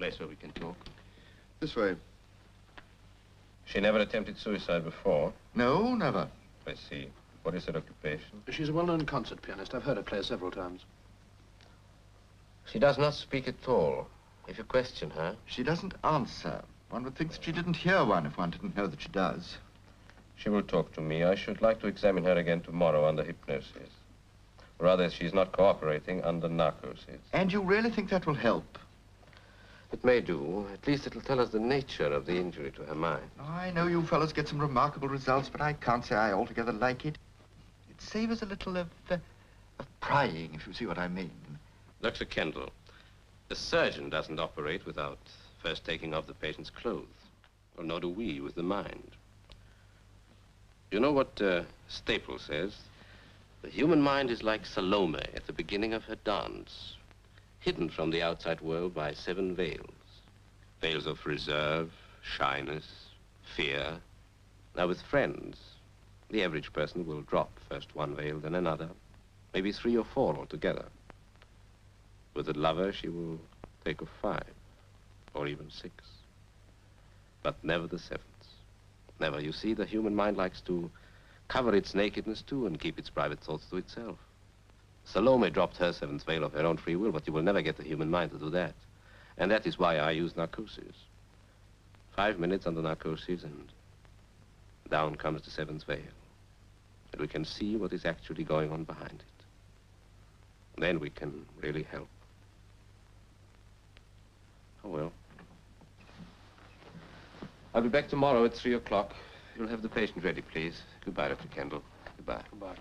place where we can talk? This way. She never attempted suicide before? No, never. I see. What is her occupation? She's a well-known concert pianist. I've heard her play several times. She does not speak at all. If you question her... She doesn't answer. One would think that she didn't hear one if one didn't know that she does. She will talk to me. I should like to examine her again tomorrow under hypnosis. Rather, she's not cooperating under narcosis. And you really think that will help? It may do. At least it'll tell us the nature of the injury to her mind. I know you fellows get some remarkable results, but I can't say I altogether like it. It savors a little of prying, if you see what I mean. Dr. Kendall, the surgeon doesn't operate without first taking off the patient's clothes. Well, nor do we with the mind. You know what Staple says? The human mind is like Salome at the beginning of her dance, hidden from the outside world by 7 veils. Veils of reserve, shyness, fear. Now with friends, the average person will drop first one veil, then another, maybe 3 or 4 altogether. With a lover, she will take off 5, or even 6. But never the 7th. Never. You see, the human mind likes to cover its nakedness too and keep its private thoughts to itself. Salome dropped her 7th veil of her own free will, but you will never get the human mind to do that. And that is why I use narcosis. 5 minutes under narcosis and down comes the 7th veil. And we can see what is actually going on behind it. Then we can really help. Oh, well. I'll be back tomorrow at 3 o'clock. You'll have the patient ready, please. Goodbye, Dr. Kendall. Goodbye. Goodbye.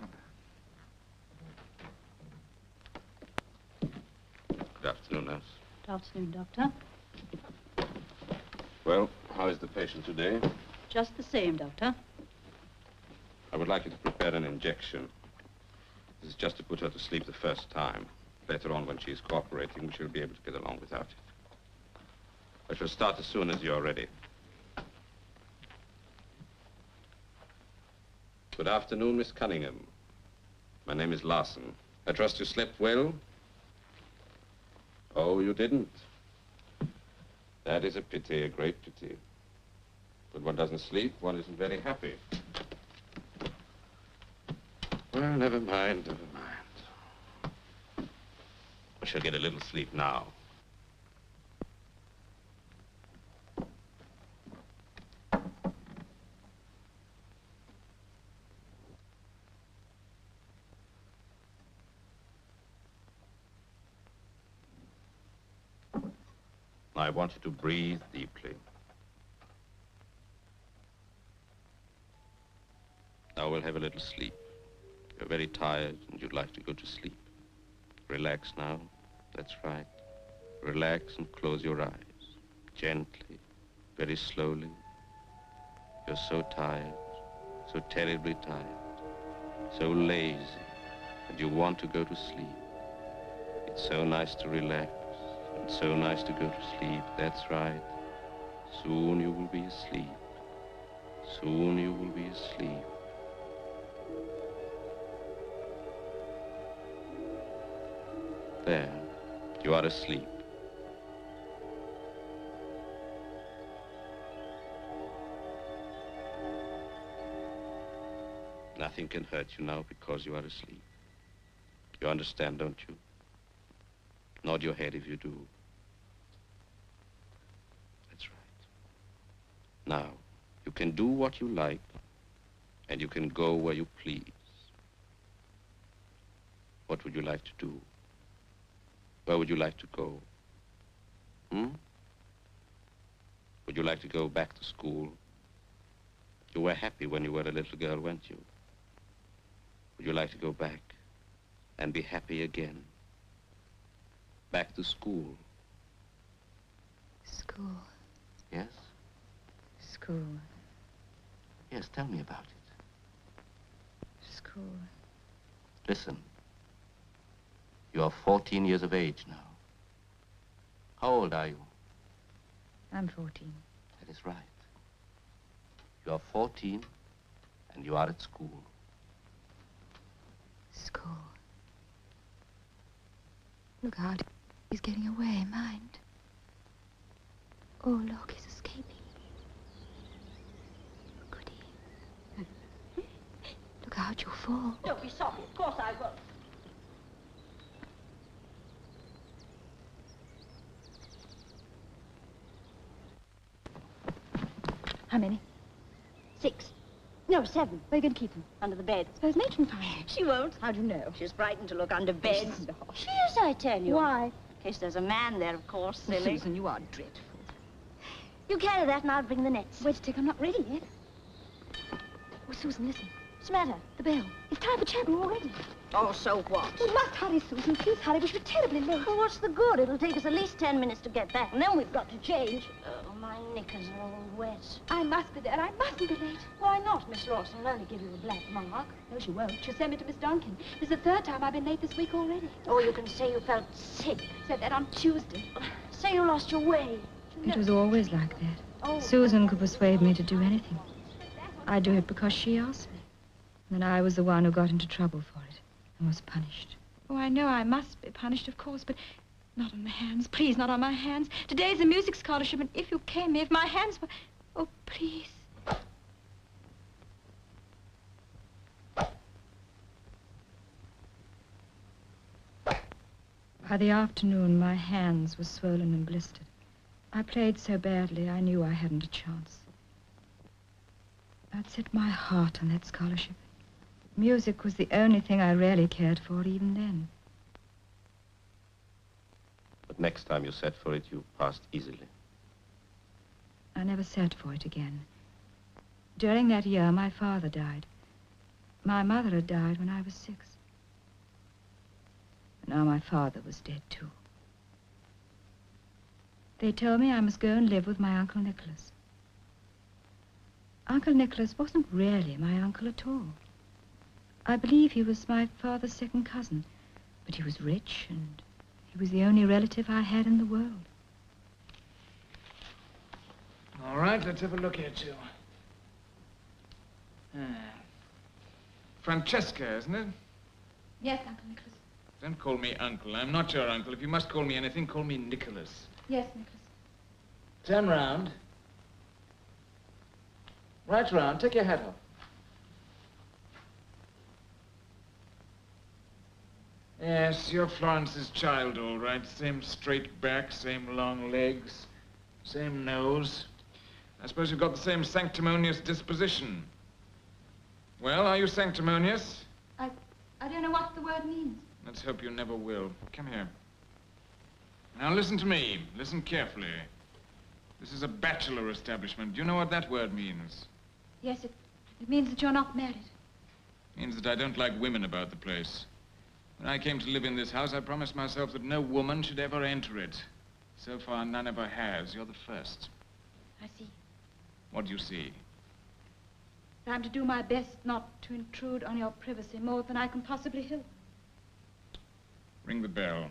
Good afternoon, nurse. Good afternoon, Doctor. Well, how is the patient today? Just the same, Doctor. I would like you to prepare an injection. This is just to put her to sleep the first time. Later on, when she is cooperating, we shall be able to get along without it. I shall start as soon as you're ready. Good afternoon, Miss Cunningham. My name is Larson. I trust you slept well? Oh, you didn't? That is a pity, a great pity. When one doesn't sleep, one isn't very happy. Well, never mind, never mind. I shall get a little sleep now. I want you to breathe deeply. Now we'll have a little sleep. You're very tired and you'd like to go to sleep. Relax now. That's right. Relax and close your eyes. Gently, very slowly. You're so tired, so terribly tired, so lazy, and you want to go to sleep. It's so nice to relax. It's so nice to go to sleep. That's right. Soon you will be asleep. Soon you will be asleep. There, you are asleep. Nothing can hurt you now because you are asleep. You understand, don't you? Nod your head if you do. That's right. Now, you can do what you like, and you can go where you please. What would you like to do? Where would you like to go? Would you like to go back to school? You were happy when you were a little girl, weren't you? Would you like to go back and be happy again? Back to school. School. Yes? School. Yes, tell me about it. School. Listen. You are 14 years of age now. How old are you? I'm 14. That is right. You are 14 and you are at school. School. Look how he's getting away, mind. Oh, look, he's escaping. Goody. Look out, you'll fall. Don't be sorry. Of course I won't. How many? 6. No, 7. Where are you going to keep them? Under the bed. Suppose Matron finds them. She won't. How do you know? She's frightened to look under beds. No. She is, I tell you. Why? In case there's a man there, of course, silly. Susan, you are dreadful. You carry that and I'll bring the nets. Wait a tick, I'm not ready yet. Oh, Susan, listen. What's the matter? The bell. It's time for chapel already. Oh, so what? We must hurry, Susan. Please hurry. We should be terribly late. Well, what's the good? It'll take us at least 10 minutes to get back, and then we've got to change. Oh, my knickers are all wet. I must be there. I mustn't be late. Why not, Miss Lawson? I'll only give you a black mark. No, she won't. She'll send me to Miss Duncan. This is the 3rd time I've been late this week already. Oh, you can say you felt sick. Said that on Tuesday. Say you lost your way. It was always like that. Oh. Susan could persuade me to do anything. I'd do it because she asked me. And then I was the one who got into trouble for it and was punished. Oh, I know I must be punished, of course, but not on my hands. Please, not on my hands. Today's a music scholarship, and if you came here, if my hands were... Oh, please. By the afternoon, my hands were swollen and blistered. I played so badly, I knew I hadn't a chance. I'd set my heart on that scholarship. Music was the only thing I really cared for, even then. But next time you sat for it, you passed easily. I never sat for it again. During that year, my father died. My mother had died when I was 6. And now my father was dead, too. They told me I must go and live with my Uncle Nicholas. Uncle Nicholas wasn't really my uncle at all. I believe he was my father's second cousin, but he was rich, and he was the only relative I had in the world. All right, let's have a look at you. Francesca, isn't it? Yes, Uncle Nicholas. Don't call me uncle. I'm not your uncle. If you must call me anything, call me Nicholas. Yes, Nicholas. Turn round. Right round. Take your hat off. Yes, you're Florence's child, all right. Same straight back, same long legs, same nose. I suppose you've got the same sanctimonious disposition. Well, are you sanctimonious? I don't know what the word means. Let's hope you never will. Come here. Now listen to me. Listen carefully. This is a bachelor establishment. Do you know what that word means? Yes, it means that you're not married. It means that I don't like women about the place. When I came to live in this house, I promised myself that no woman should ever enter it. So far, none ever has. You're the first. I see. What do you see? I'm to do my best not to intrude on your privacy more than I can possibly help. Ring the bell.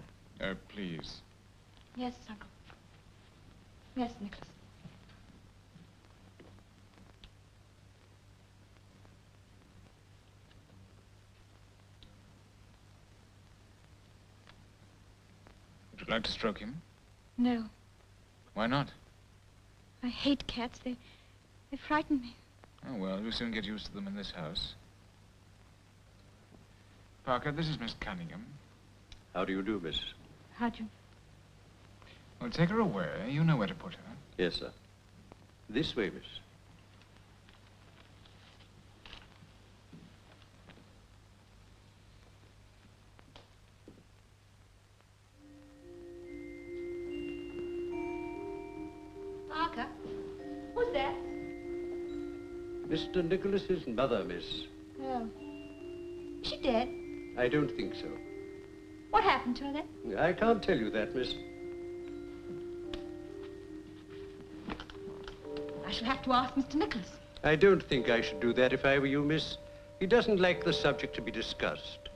Please. Yes, Uncle. Yes, Nicholas. Would you like to stroke him? No. Why not? I hate cats. They frighten me. Oh, well, you'll soon get used to them in this house. Parker, this is Miss Cunningham. How do you do, miss? How'd you... Well, take her away. You know where to put her. Yes, sir. This way, miss. Parker? Who's that? Mr. Nicholas's mother, miss. Oh. Is she dead? I don't think so. What happened to her then? I can't tell you that, miss. I shall have to ask Mr. Nicholas. I don't think I should do that if I were you, miss. He doesn't like the subject to be discussed.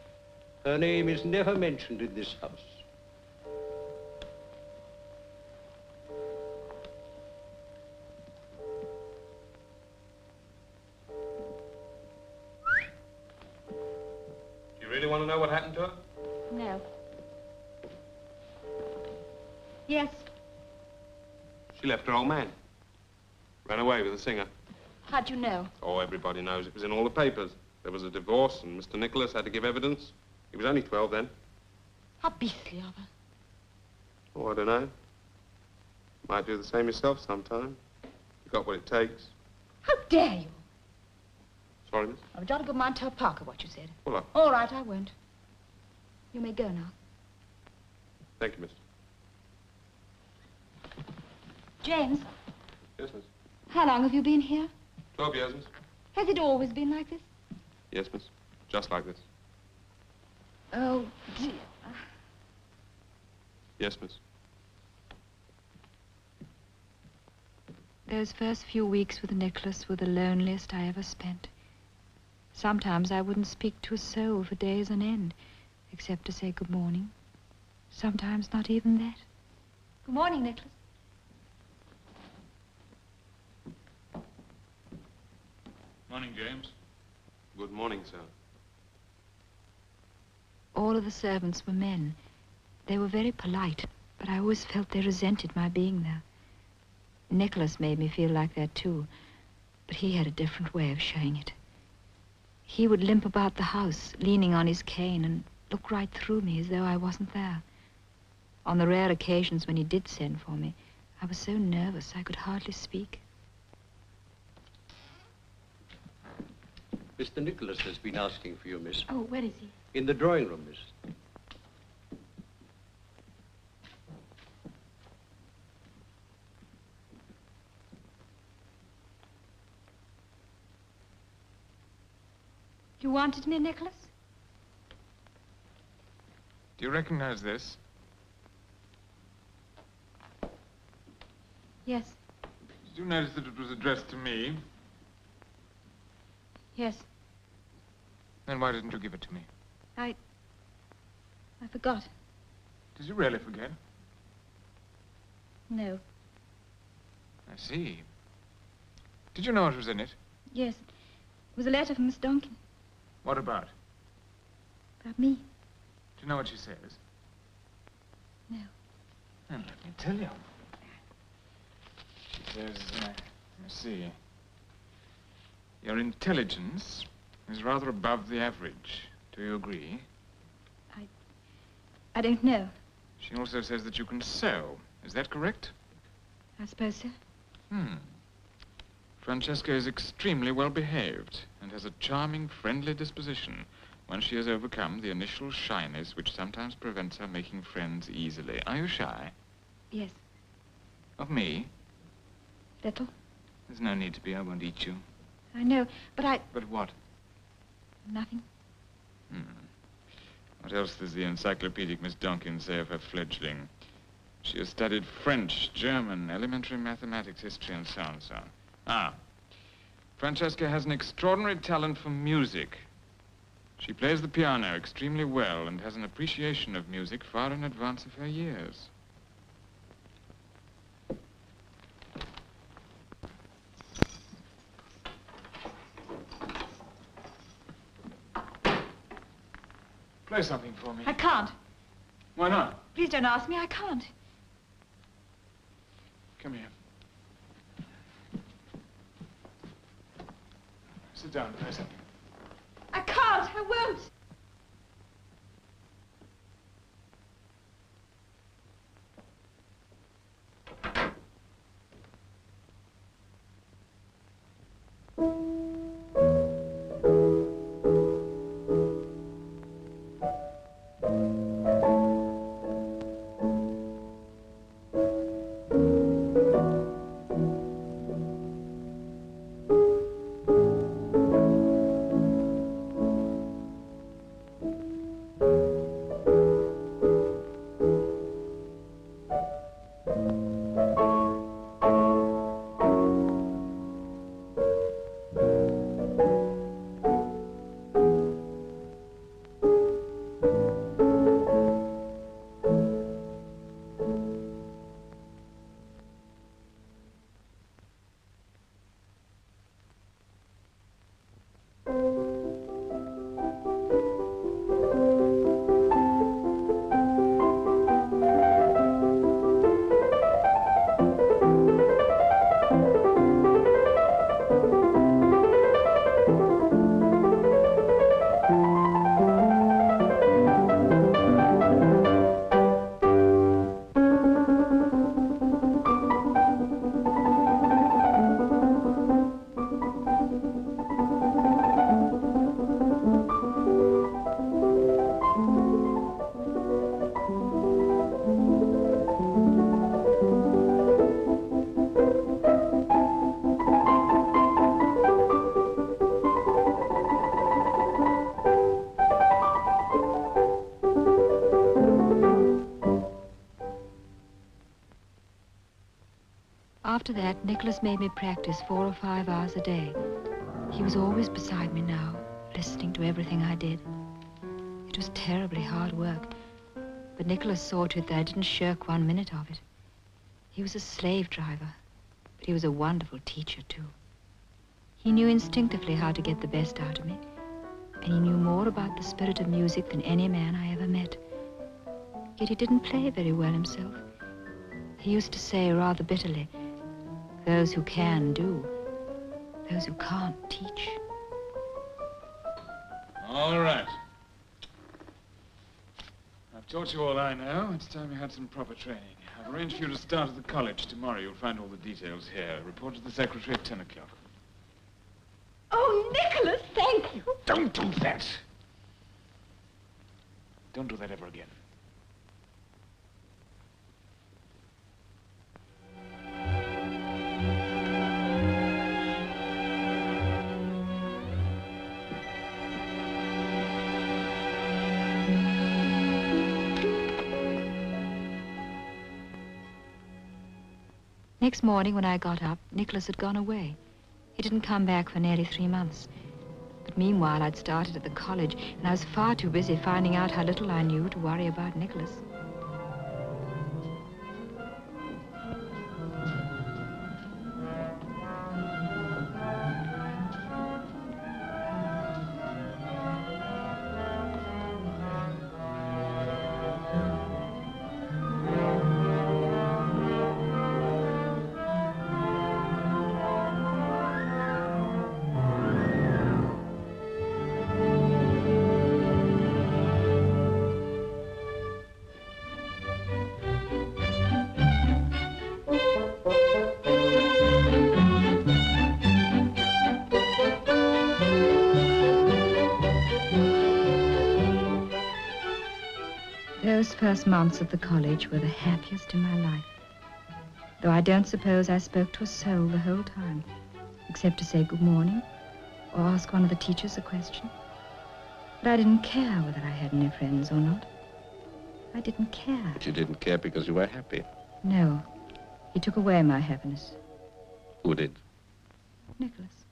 Her name is never mentioned in this house. You really want to know what happened to her? No. Yes. She left her old man. Ran away with a singer. How'd you know? Oh, everybody knows. It was in all the papers. There was a divorce, and Mr. Nicholas had to give evidence. He was only 12 then. How beastly of her. Oh, I don't know. Might do the same yourself sometime. You got what it takes. How dare you? Sorry, miss? I've got a good mind to tell Parker what you said. Well, All right, I won't. You may go now. thank you, miss. James, Yes, miss. how long have you been here? 12 years, miss. Has it always been like this? Yes, miss. Just like this. Oh, dear. Yes, miss. Those first few weeks with Nicholas were the loneliest I ever spent. Sometimes I wouldn't speak to a soul for days on end, except to say good morning. Sometimes not even that. Good morning, Nicholas. Morning, James. Good morning, sir. All of the servants were men. They were very polite, but I always felt they resented my being there. Nicholas made me feel like that too, but he had a different way of showing it. He would limp about the house, leaning on his cane, and look right through me as though I wasn't there. On the rare occasions when he did send for me, I was so nervous I could hardly speak. Mr. Nicholas has been asking for you, miss. Oh, where is he? In the drawing room, miss. You wanted me, Nicholas? Do you recognize this? Yes. Did you notice that it was addressed to me? Yes. Then why didn't you give it to me? I forgot. Did you really forget? No. I see. Did you know what was in it? Yes. It was a letter from Miss Donkin. What about? About me. Do you know what she says? No. Then let me tell you. She says, let me see. Your intelligence is rather above the average. Do you agree? I don't know. She also says that you can sew. Is that correct? I suppose so. Francesca is extremely well behaved and has a charming, friendly disposition when she has overcome the initial shyness which sometimes prevents her making friends easily. Are you shy? Yes. Of me? Little. There's no need to be. I won't eat you. I know, but But what? Nothing. What else does the encyclopedic Miss Donkin say of her fledgling? She has studied French, German, elementary mathematics, history, and so on and so on. Ah. Francesca has an extraordinary talent for music. She plays the piano extremely well and has an appreciation of music far in advance of her years. Play something for me. I can't. Why not? Please don't ask me. I can't. Come here. Sit down and play something. I can't. I won't. After that, Nicholas made me practice 4 or 5 hours a day. He was always beside me now, listening to everything I did. It was terribly hard work, but Nicholas saw to it that I didn't shirk 1 minute of it. He was a slave driver, but he was a wonderful teacher, too. He knew instinctively how to get the best out of me, and he knew more about the spirit of music than any man I ever met. Yet he didn't play very well himself. He used to say rather bitterly, "Those who can do, those who can't teach." All right. I've taught you all I know. It's time you had some proper training. I've arranged for you to start at the college tomorrow. You'll find all the details here. Report to the secretary at 10 o'clock. Oh, Nicholas, thank you. Don't do that. Don't do that ever again. Next morning, when I got up, Nicholas had gone away. He didn't come back for nearly 3 months. But meanwhile, I'd started at the college, and I was far too busy finding out how little I knew to worry about Nicholas. Those first months at the college were the happiest in my life. Though I don't suppose I spoke to a soul the whole time, except to say good morning or ask one of the teachers a question. But I didn't care whether I had any friends or not. I didn't care. But you didn't care because you were happy. No. He took away my happiness. Who did? Nicholas.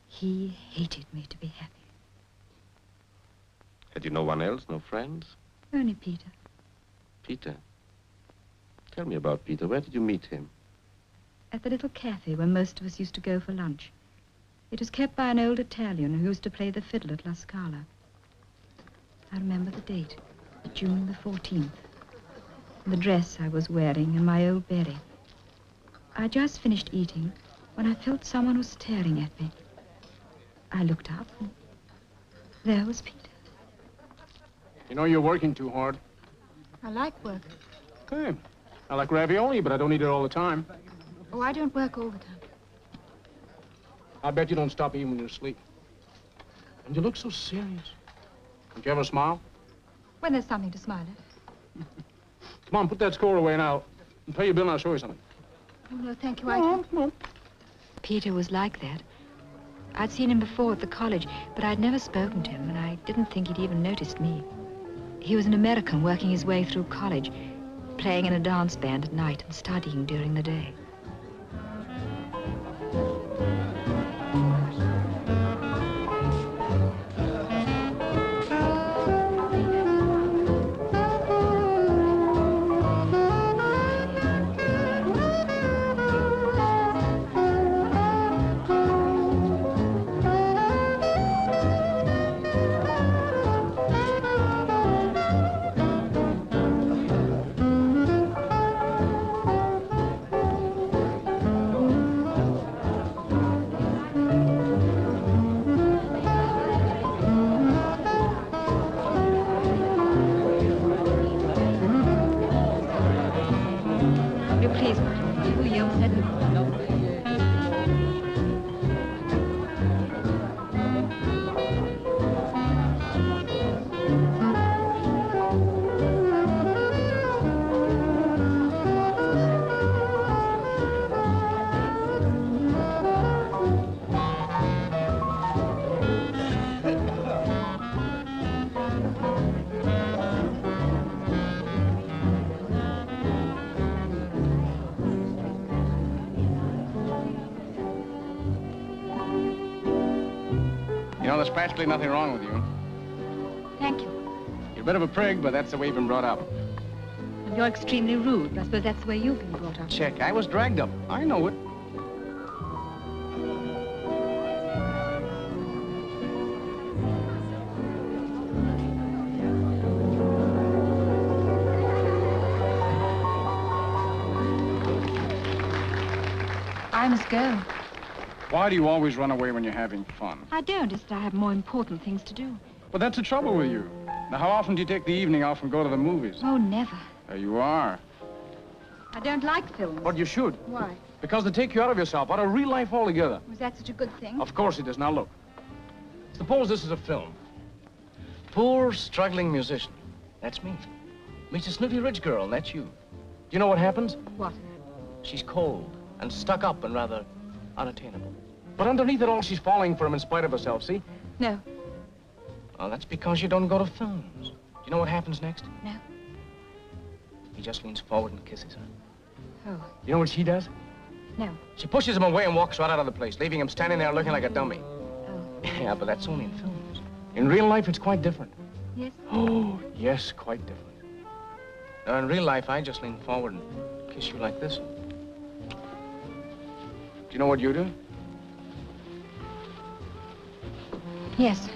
He hated me to be happy. Had you no one else, no friends? Only Peter. Peter? Tell me about Peter. Where did you meet him? At the little cafe where most of us used to go for lunch. It was kept by an old Italian who used to play the fiddle at La Scala. I remember the date, June the 14th. And the dress I was wearing and my old berry. I just finished eating when I felt someone was staring at me. I looked up and there was Peter. You know, you're working too hard. I like work. Okay. I like ravioli, but I don't eat it all the time. Oh, I don't work all the time. I bet you don't stop even when you're asleep. And you look so serious. Don't you ever smile? When there's something to smile at. Come on, put that score away now. And pay your bill and I'll show you something. Oh, no, thank you. Come on. Peter was like that. I'd seen him before at the college, but I'd never spoken to him, and I didn't think he'd even noticed me. He was an American working his way through college, playing in a dance band at night and studying during the day. there's practically nothing wrong with you. Thank you. You're a bit of a prig, but that's the way you've been brought up. And you're extremely rude. I suppose that's the way you've been brought up. Check. I was dragged up. I know it. I must go. Why do you always run away when you're having fun? I don't. It's that I have more important things to do. But that's the trouble with you. Now, how often do you take the evening off and go to the movies? Oh, never. There you are. I don't like films. But you should. Why? Because they take you out of yourself, out of real life altogether. Was that such a good thing? Of course it is. Now, look. Suppose this is a film. Poor, struggling musician. That's me. Meets a snooty rich girl, and that's you. Do you know what happens? What? She's cold and stuck up and rather unattainable. But underneath it all, she's falling for him in spite of herself, see? No. Well, that's because you don't go to films. Do you know what happens next? No. He just leans forward and kisses her. Oh. You know what she does? No. She pushes him away and walks right out of the place, leaving him standing there looking like a dummy. Oh. Yeah, but that's only in films. In real life, it's quite different. Yes? Oh, yes, quite different. Now, in real life, I just lean forward and kiss you like this. Do you know what you do? Yes.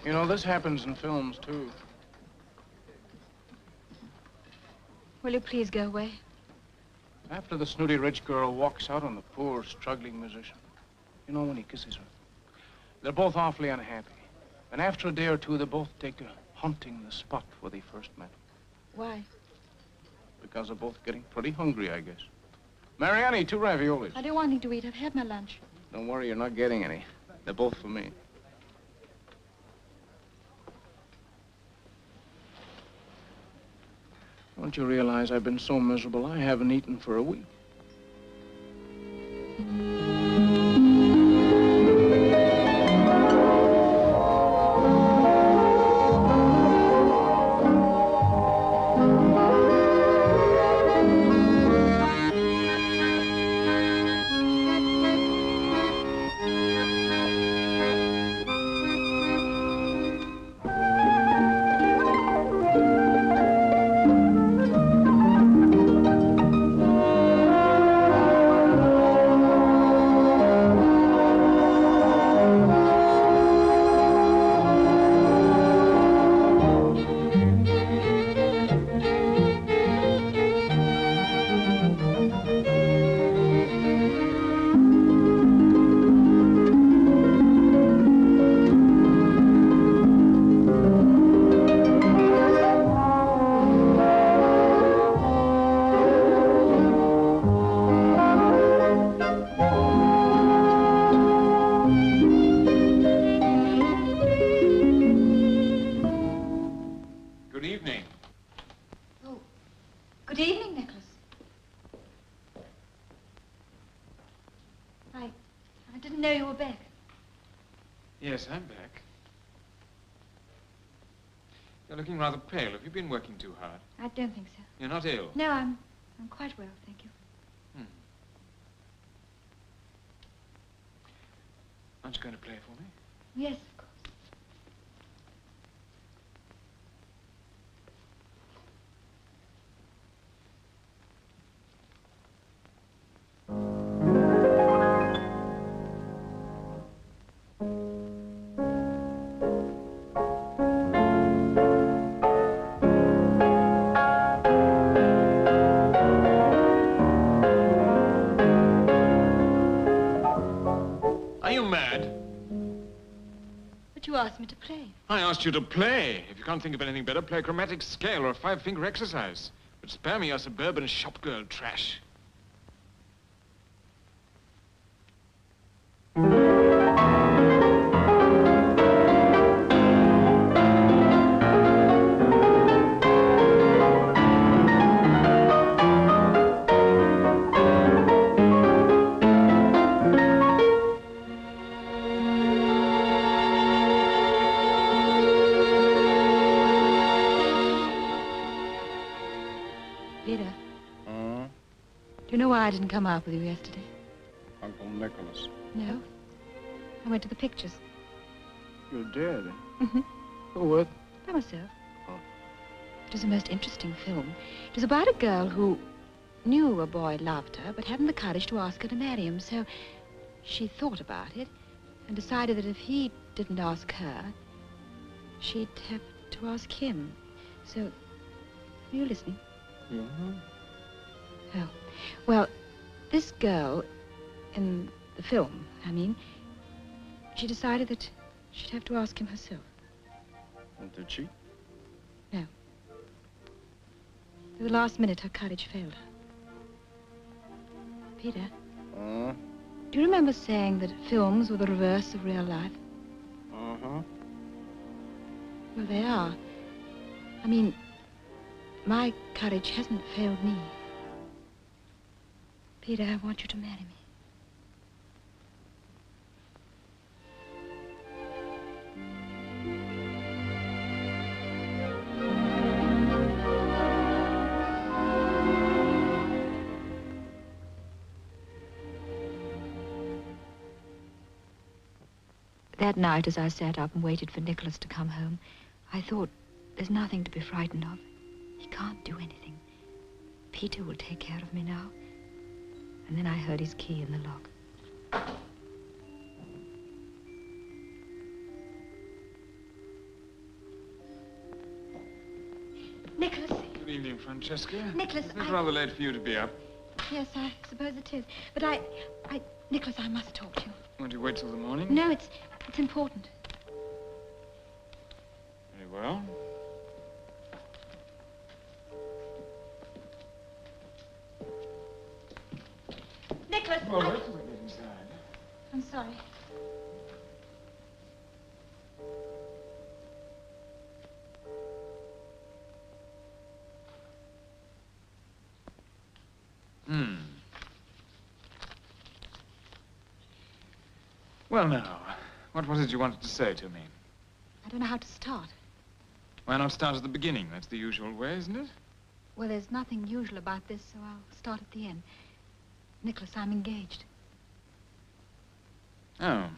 You know, this happens in films, too. Will you please go away? After the snooty rich girl walks out on the poor, struggling musician, you know, when he kisses her, they're both awfully unhappy. And after a day or two, they both take to haunting the spot where they first met. Why? Because they're both getting pretty hungry, I guess. Mariani, 2 raviolis. I don't want anything to eat. I've had my lunch. Don't worry, you're not getting any. They're both for me. Don't you realize I've been so miserable I haven't eaten for a week? Yes, I'm back. You're looking rather pale. Have you been working too hard? I don't think so. You're not ill? No, I'm quite well, thank you. Aren't you going to play for me? Yes, of course. You asked me to play. I asked you to play. If you can't think of anything better, play a chromatic scale or a 5-finger exercise. But spare me your suburban shop girl trash. why I didn't come out with you yesterday? Uncle Nicholas. No. I went to the pictures. You did? Mm-hmm. Who with? By myself. Oh. It was a most interesting film. It was about a girl who knew a boy loved her, but hadn't the courage to ask her to marry him. So she thought about it and decided that if he didn't ask her, she'd have to ask him. So, are you listening? Mm-hmm. Oh. Well, this girl, in the film, I mean, she decided that she'd have to ask him herself. And did she? No. At the last minute, her courage failed her. Peter, do you remember saying that films were the reverse of real life? Uh-huh. Well, they are. I mean, my courage hasn't failed me. Peter, I want you to marry me. That night, as I sat up and waited for Nicholas to come home, I thought, there's nothing to be frightened of. He can't do anything. Peter will take care of me now. And then I heard his key in the lock. Nicholas. Good evening, Francesca. Nicholas, It's rather late for you to be up. Yes, I suppose it is. But Nicholas, I must talk to you. Won't you wait till the morning? No, it's important. Very well. Nicholas, Well, let's wait inside. I'm sorry. Well, now, what was it you wanted to say to me? I don't know how to start. Why not start at the beginning? That's the usual way, isn't it? Well, there's nothing usual about this, so I'll start at the end. Nicholas, I'm engaged. Oh.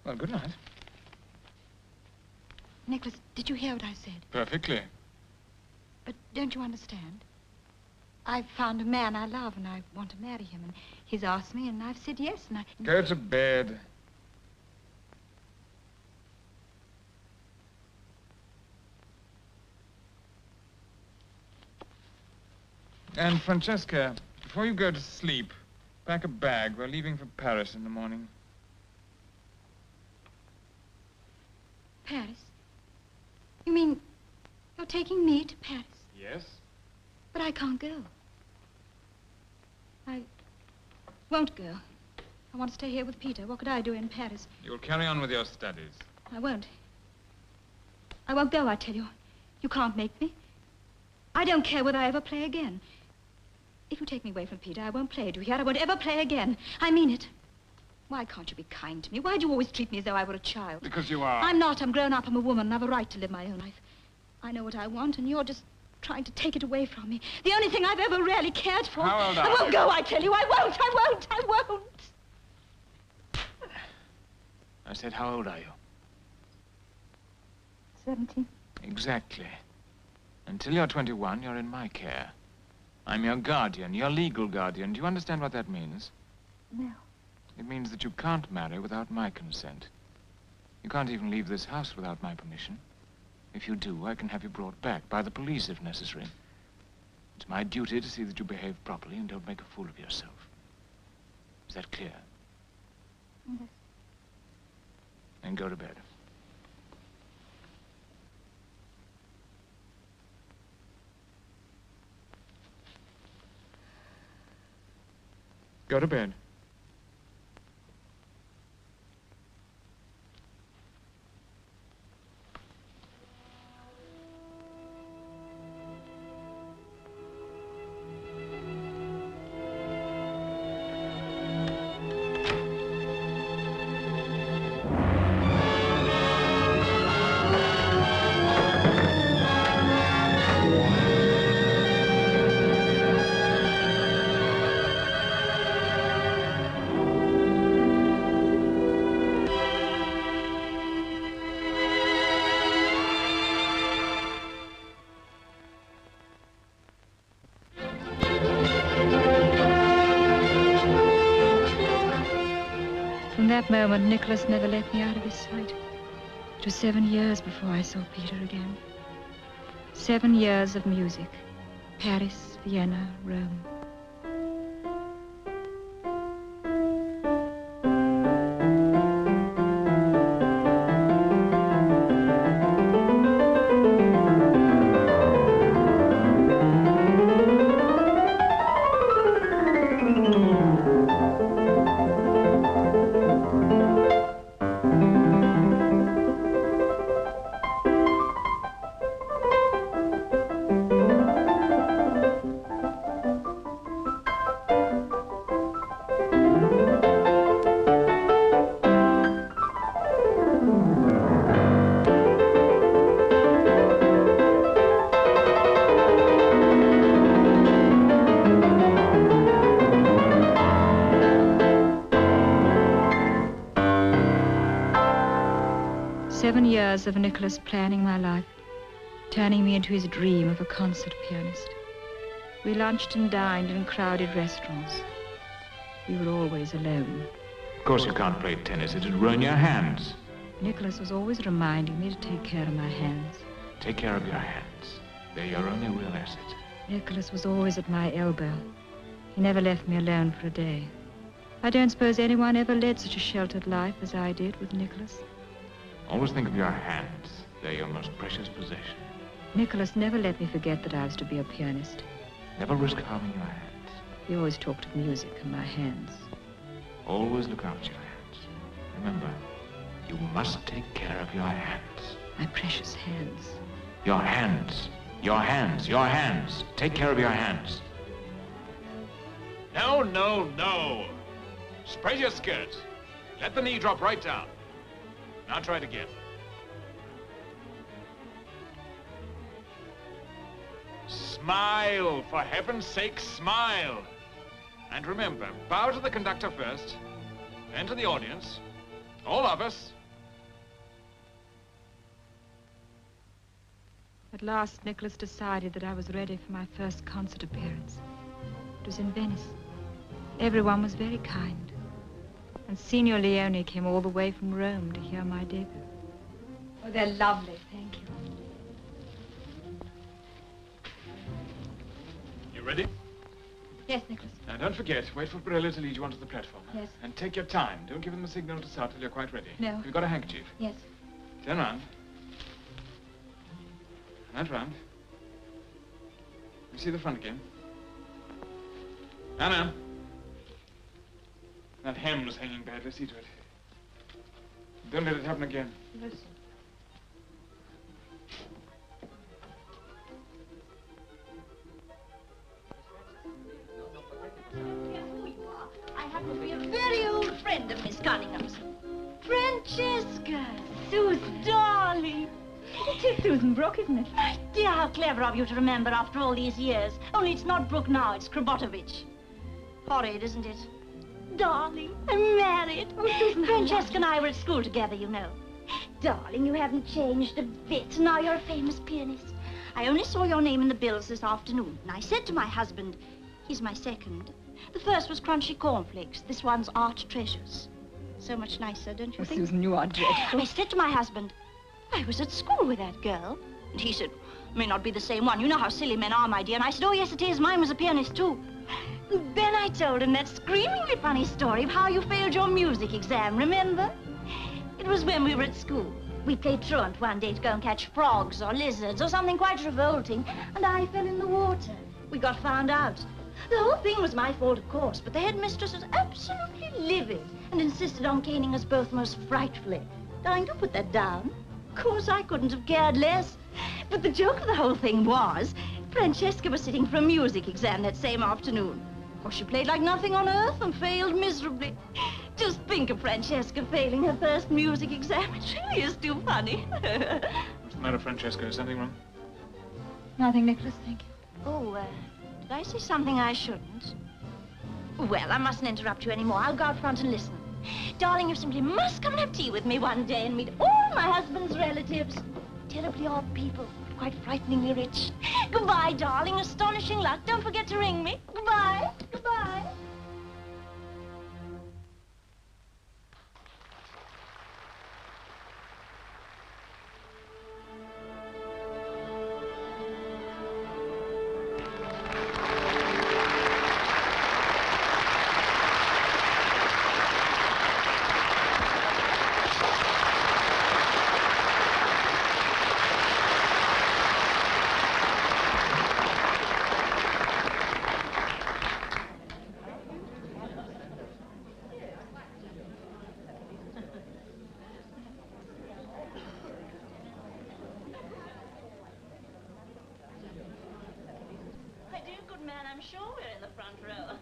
Well, good night. Nicholas, did you hear what I said? Perfectly. But don't you understand? I've found a man I love, and I want to marry him, and he's asked me, and I've said yes, and I... Go to bed. And, Francesca, before you go to sleep, pack a bag. We're leaving for Paris in the morning. Paris? You mean you're taking me to Paris? Yes? But I can't go. I won't go. I want to stay here with Peter. What could I do in Paris? You'll carry on with your studies. I won't. I won't go, I tell you. You can't make me. I don't care whether I ever play again. If you take me away from Peter, I won't play. Do you hear? I won't ever play again. I mean it. Why can't you be kind to me? Why do you always treat me as though I were a child? Because you are. I'm not. I'm grown up. I'm a woman, and I have a right to live my own life. I know what I want, and you're just trying to take it away from me. The only thing I've ever really cared for. How old are I you? won't go, I tell you. I won't. I won't. I won't. I said, how old are you? 17. Exactly. Until you're 21, you're in my care. I'm your guardian, your legal guardian. Do you understand what that means? No. It means that you can't marry without my consent. You can't even leave this house without my permission. If you do, I can have you brought back by the police if necessary. It's my duty to see that you behave properly and don't make a fool of yourself. Is that clear? Yes. Then go to bed. Go to bed. that moment, Nicholas never let me out of his sight. It was 7 years before I saw Peter again. 7 years of music. Paris, Vienna, Rome. Of Nicholas planning my life, turning me into his dream of a concert pianist. We lunched and dined in crowded restaurants. We were always alone. Of course you can't play tennis, it'd ruin your hands. Nicholas was always reminding me to take care of my hands. Take care of your hands. They're your only real asset. Nicholas was always at my elbow. He never left me alone for a day. I don't suppose anyone ever led such a sheltered life as I did with Nicholas. Always think of your hands. They're your most precious possession. Nicholas never let me forget that I was to be a pianist. Never risk harming your hands. He always talked of music and my hands. Always look after your hands. Remember, you must take care of your hands. My precious hands. Your hands. Your hands. Your hands. Take care of your hands. No, no, no. Spread your skirt. Let the knee drop right down. Now try it again. Smile, for heaven's sake, smile. And remember, bow to the conductor first, then to the audience, all of us. At last, Nicholas decided that I was ready for my first concert appearance. It was in Venice. Everyone was very kind. And Signor Leone came all the way from Rome to hear my debut. Oh, they're lovely. Thank you. You ready? Yes, Nicholas. Now, don't forget, wait for Morel to lead you onto the platform. Yes. And take your time. Don't give them a signal to start till you're quite ready. No. You've got a handkerchief. Yes. Turn round. And round. You see the front again. Anna. That hem's hanging badly. See to it. Don't let it happen again. Yes. I happen to be a very old friend of Miss Cunningham's. Francesca, Susan, darling. It is Susan Brooke, isn't it? My dear, how clever of you to remember after all these years. Only it's not Brooke now, it's Krabotovich. Horrid, isn't it? Darling, I'm married. Oh, Susan, Francesca and I were at school together, you know. Darling, you haven't changed a bit. Now you're a famous pianist. I only saw your name in the bills this afternoon, and I said to my husband, he's my second. The first was Crunchy Cornflakes. This one's Art Treasures. So much nicer, don't you think? Susan, you are dreadful. I said to my husband, I was at school with that girl. And he said, may not be the same one. You know how silly men are, my dear. And I said, oh, yes, it is. Mine was a pianist, too. Then I told him that screamingly funny story of how you failed your music exam, remember? It was when we were at school. We played truant one day to go and catch frogs or lizards or something quite revolting, and I fell in the water. We got found out. The whole thing was my fault, of course, but the headmistress was absolutely livid and insisted on caning us both most frightfully. Darling, don't put that down. Of course, I couldn't have cared less. But the joke of the whole thing was, Francesca was sitting for a music exam that same afternoon. Of course, she played like nothing on earth and failed miserably. Just think of Francesca failing her first music exam. It really is too funny. What's the matter, Francesca? Is something wrong? Nothing, Nicholas, thank you. Oh, did I say something I shouldn't? Well, I mustn't interrupt you anymore. I'll go out front and listen. Darling, you simply must come and have tea with me one day and meet all my husband's relatives. Terribly odd people, but quite frighteningly rich. Goodbye, darling. Astonishing luck. Don't forget to ring me. Goodbye. Goodbye. man, I'm sure we're in the front row.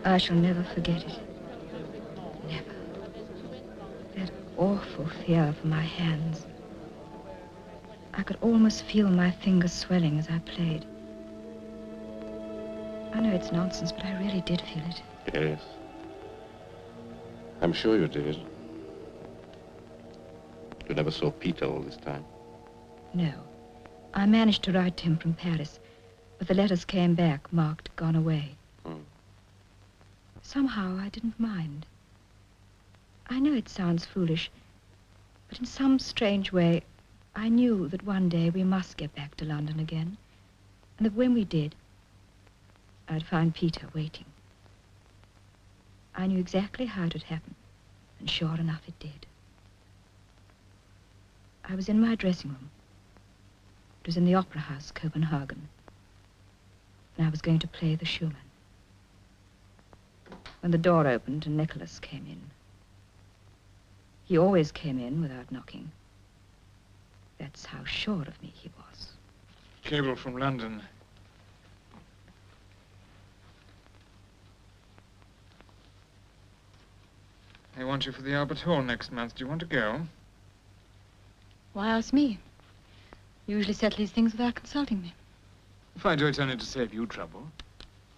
I shall never forget it. Never. That awful fear for my hands. I could almost feel my fingers swelling as I played. I know it's nonsense, but I really did feel it. Yes. I'm sure you did. You never saw Peter all this time? No. I managed to write to him from Paris, but the letters came back marked gone away. Somehow I didn't mind. I know it sounds foolish, but in some strange way, I knew that one day we must get back to London again, and that when we did, I'd find Peter waiting. I knew exactly how it would happen, and sure enough it did. I was in my dressing room. It was in the Opera House, Copenhagen, and I was going to play the Schumann, when the door opened and Nicholas came in. He always came in without knocking. That's how sure of me he was. Cable from London. They want you for the Albert Hall next month. Do you want to go? Why ask me? You usually settle these things without consulting me. If I do, it's only to save you trouble.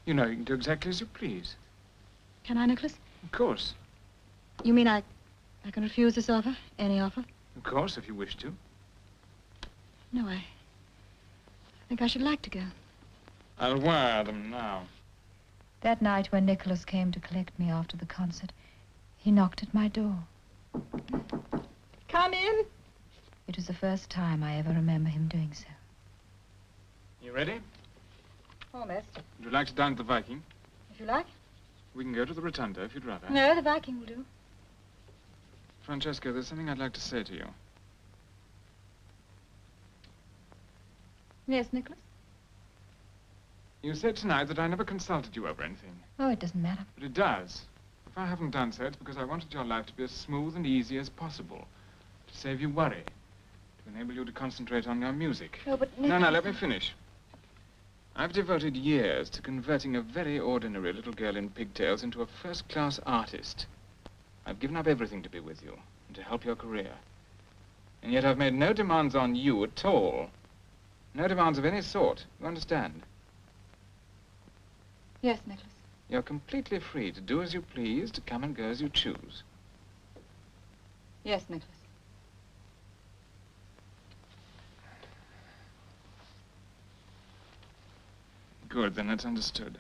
You know, you can do exactly as you please. Can I, Nicholas? Of course. You mean I can refuse this offer? Any offer? Of course, if you wish to. No, I think I should like to go. I'll wire them now. That night when Nicholas came to collect me after the concert, he knocked at my door. Come in. It was the first time I ever remember him doing so. You ready? Almost. Would you like to dine at the Viking? If you like. We can go to the Rotunda if you'd rather. No, the Viking will do. Francesca, there's something I'd like to say to you. Yes, Nicholas? You said tonight that I never consulted you over anything. Oh, it doesn't matter. But it does. If I haven't done so, it's because I wanted your life to be as smooth and easy as possible. To save you worry. To enable you to concentrate on your music. No, but No, let me finish. I've devoted years to converting a very ordinary little girl in pigtails into a first-class artist. I've given up everything to be with you and to help your career. And yet I've made no demands on you at all. No demands of any sort. You understand? Yes, Nicholas. You're completely free to do as you please, to come and go as you choose. Yes, Nicholas. Good, then that's understood.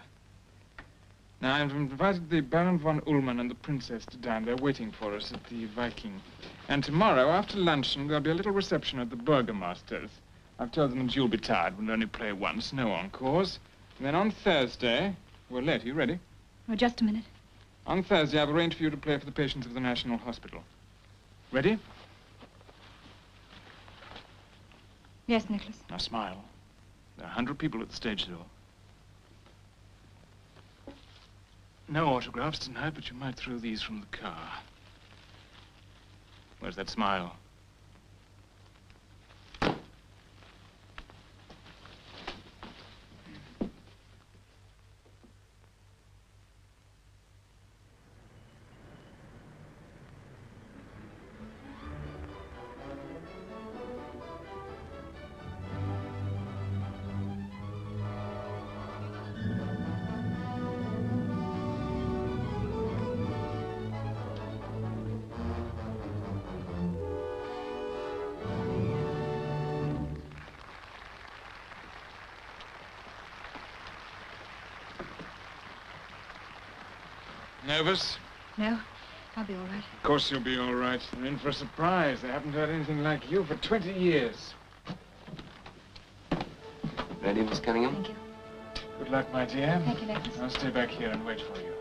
Now, I've invited the Baron von Ullmann and the Princess to dine. They're waiting for us at the Viking. And tomorrow, after luncheon, there'll be a little reception at the Burgomaster's. I've told them that you'll be tired. We'll only play once, no encores. And then on Thursday, we're late. Are you ready? Oh, just a minute. On Thursday, I've arranged for you to play for the patients of the National Hospital. Ready? Yes, Nicholas. Now smile. There are 100 people at the stage door. No autographs tonight, but you might throw these from the car. Where's that smile? Nervous? No, I'll be all right. Of course you'll be all right. They're in for a surprise. They haven't heard anything like you for 20 years. Ready, Miss Cunningham? Thank you. Good luck, my dear. Thank you, Nicholas. I'll stay back here and wait for you.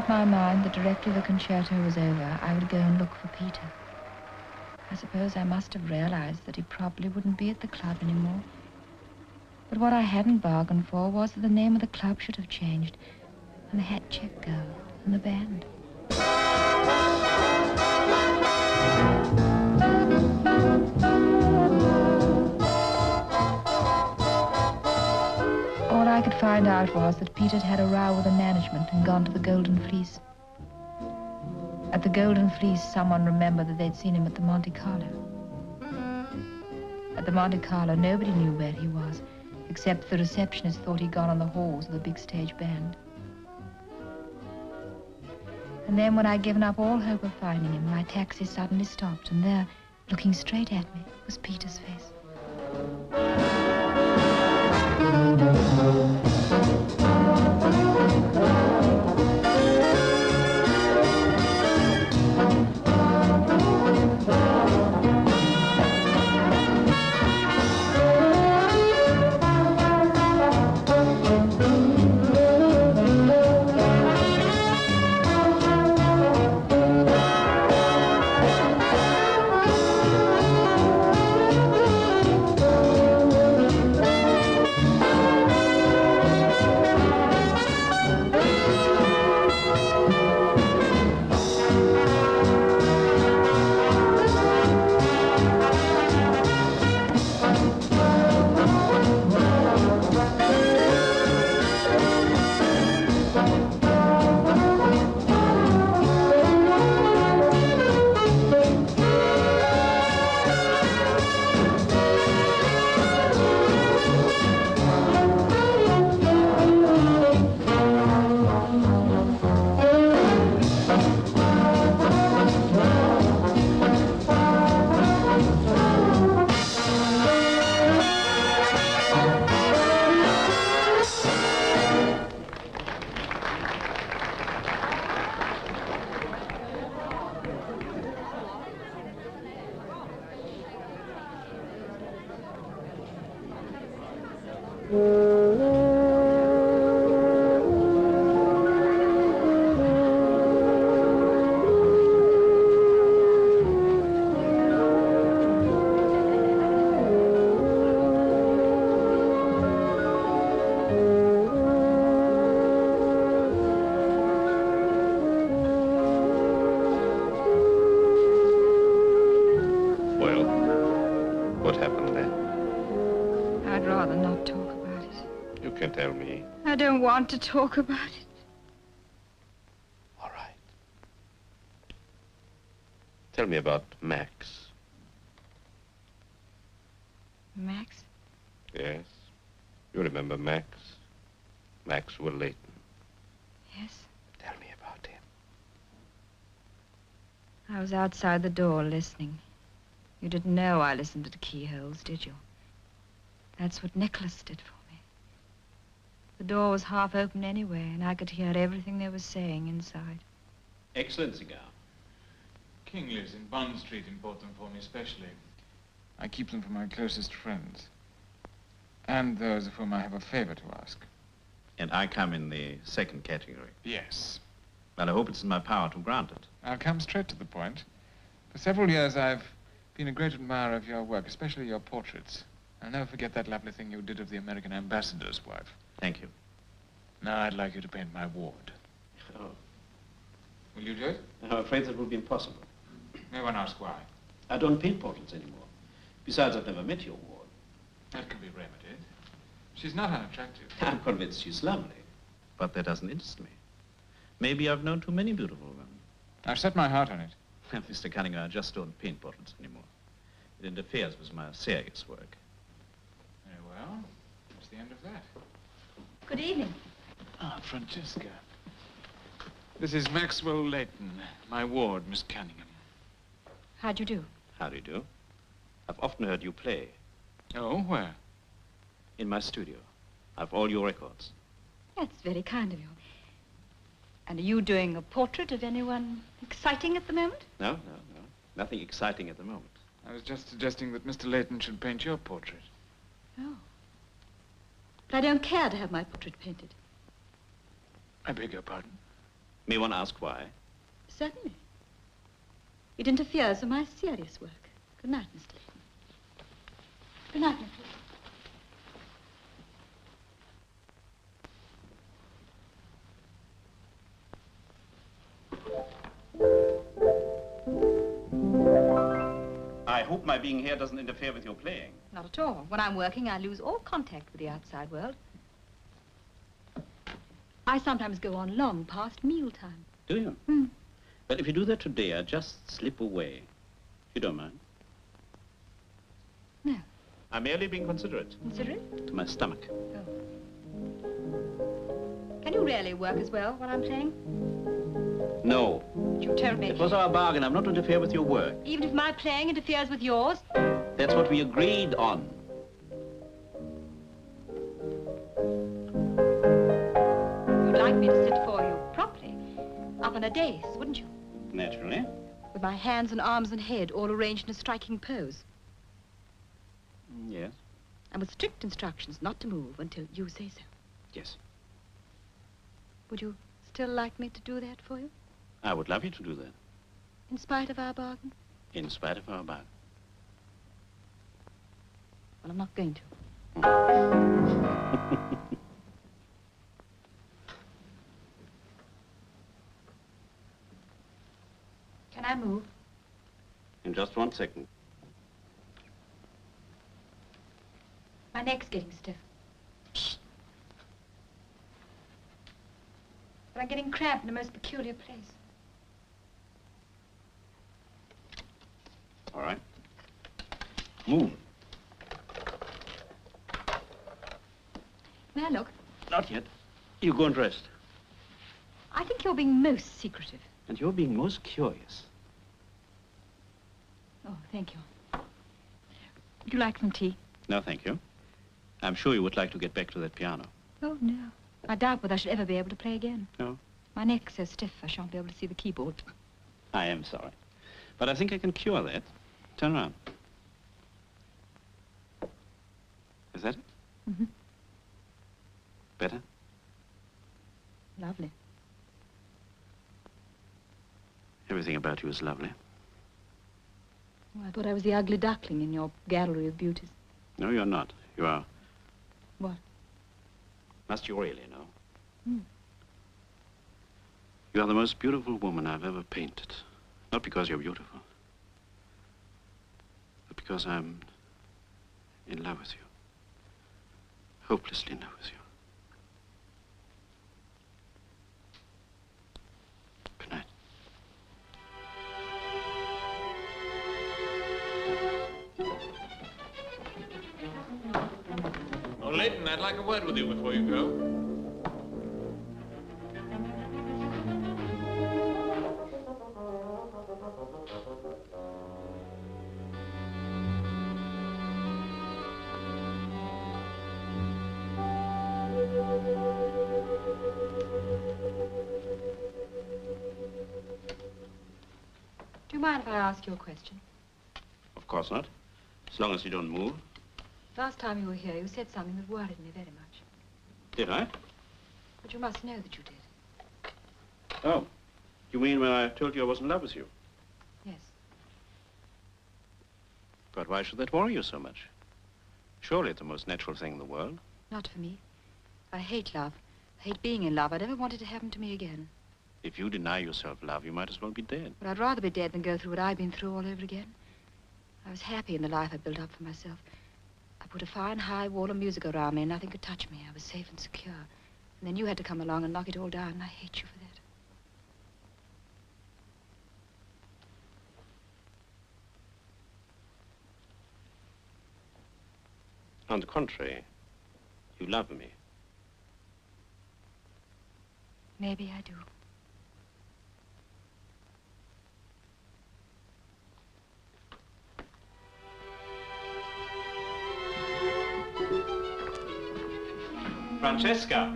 of my mind that directly the concerto was over, I would go and look for Peter. I suppose I must have realized that he probably wouldn't be at the club anymore. But what I hadn't bargained for was that the name of the club should have changed, and the hat check girl, and the band. All I could find out was that Pete had had a row with the management and gone to the Golden Fleece. At the Golden Fleece, someone remembered that they'd seen him at the Monte Carlo. At the Monte Carlo, nobody knew where he was, except the receptionist thought he'd gone on the halls of the big stage band. And then when I'd given up all hope of finding him, my taxi suddenly stopped, and there, looking straight at me, was Peter's face. Want to talk about it. All right. Tell me about Max. Max? Yes. You remember Max? Maxwell Leighton. Yes. Tell me about him. I was outside the door listening. You didn't know I listened to the keyholes, did you? That's what Nicholas did for me. The door was half open anyway, and I could hear everything they were saying inside. Excellent cigar. King lives in Bond Street and bought them for me especially. I keep them for my closest friends. And those of whom I have a favor to ask. And I come in the second category. Yes. Well, I hope it's in my power to grant it. I'll come straight to the point. For several years, I've been a great admirer of your work, especially your portraits. I'll never forget that lovely thing you did of the American ambassador's wife. Thank you. Now I'd like you to paint my ward. Oh. Will you do it? I'm afraid that will be impossible. May one ask why? I don't paint portraits anymore. Besides, I've never met your ward. That can be remedied. She's not unattractive. I'm convinced she's lovely. But that doesn't interest me. Maybe I've known too many beautiful women. I've set my heart on it. Mr. Cunningham, I just don't paint portraits anymore. It interferes with my serious work. Very well. That's the end of that. Good evening. Ah, Francesca. This is Maxwell Leighton, my ward, Miss Cunningham. How'd you do? How do you do? I've often heard you play. Oh, where? In my studio. I've all your records. That's very kind of you. And are you doing a portrait of anyone exciting at the moment? No. Nothing exciting at the moment. I was just suggesting that Mr. Leighton should paint your portrait. Oh. But I don't care to have my portrait painted. I beg your pardon? May one ask why? Certainly. It interferes with my serious work. Good night, Mr. Layton. Good night, Mr. I hope my being here doesn't interfere with your playing. Not at all. When I'm working, I lose all contact with the outside world. I sometimes go on long past mealtime. Do you? Hmm. Well, if you do that today, I'll just slip away. If you don't mind. No. I'm merely being considerate. Considerate? To my stomach. Oh. Can you really work as well while I'm playing? No. You told me. It was our bargain. I'm not to interfere with your work. Even if my playing interferes with yours? That's what we agreed on. You'd like me to sit for you properly, up on a dais, wouldn't you? Naturally. With my hands and arms and head all arranged in a striking pose. Yes. And with strict instructions not to move until you say so. Yes. Would you still like me to do that for you? I would love you to do that. In spite of our bargain? In spite of our bargain. Well, I'm not going to. Can I move? In just 1 second. My neck's getting stiff. Psst. But I'm getting cramped in a most peculiar place. All right. Move. May I look? Not yet. You go and rest. I think you're being most secretive. And you're being most curious. Oh, thank you. Would you like some tea? No, thank you. I'm sure you would like to get back to that piano. Oh, no. I doubt whether I should ever be able to play again. No? My neck's so stiff I shan't be able to see the keyboard. I am sorry. But I think I can cure that. Turn around. Is that it? Mm-hmm. Better? Lovely. Everything about you is lovely. Oh, I thought I was the ugly duckling in your gallery of beauties. No, you're not. You are. What? Must you really know? Hmm. You are the most beautiful woman I've ever painted. Not because you're beautiful, but because I'm in love with you. Hopelessly in love with you. Good night. Oh, Leighton, I'd like a word with you before you go. Do you mind if I ask you a question? Of course not. As long as you don't move. Last time you were here, you said something that worried me very much. Did I? But you must know that you did. Oh. You mean when I told you I was in love with you? Yes. But why should that worry you so much? Surely it's the most natural thing in the world. Not for me. I hate love. I hate being in love. I never want it to happen to me again. If you deny yourself love, you might as well be dead. But I'd rather be dead than go through what I've been through all over again. I was happy in the life I built up for myself. I put a fine high wall of music around me and nothing could touch me. I was safe and secure. And then you had to come along and knock it all down, and I hate you for that. On the contrary, you love me. Maybe I do. Francesca!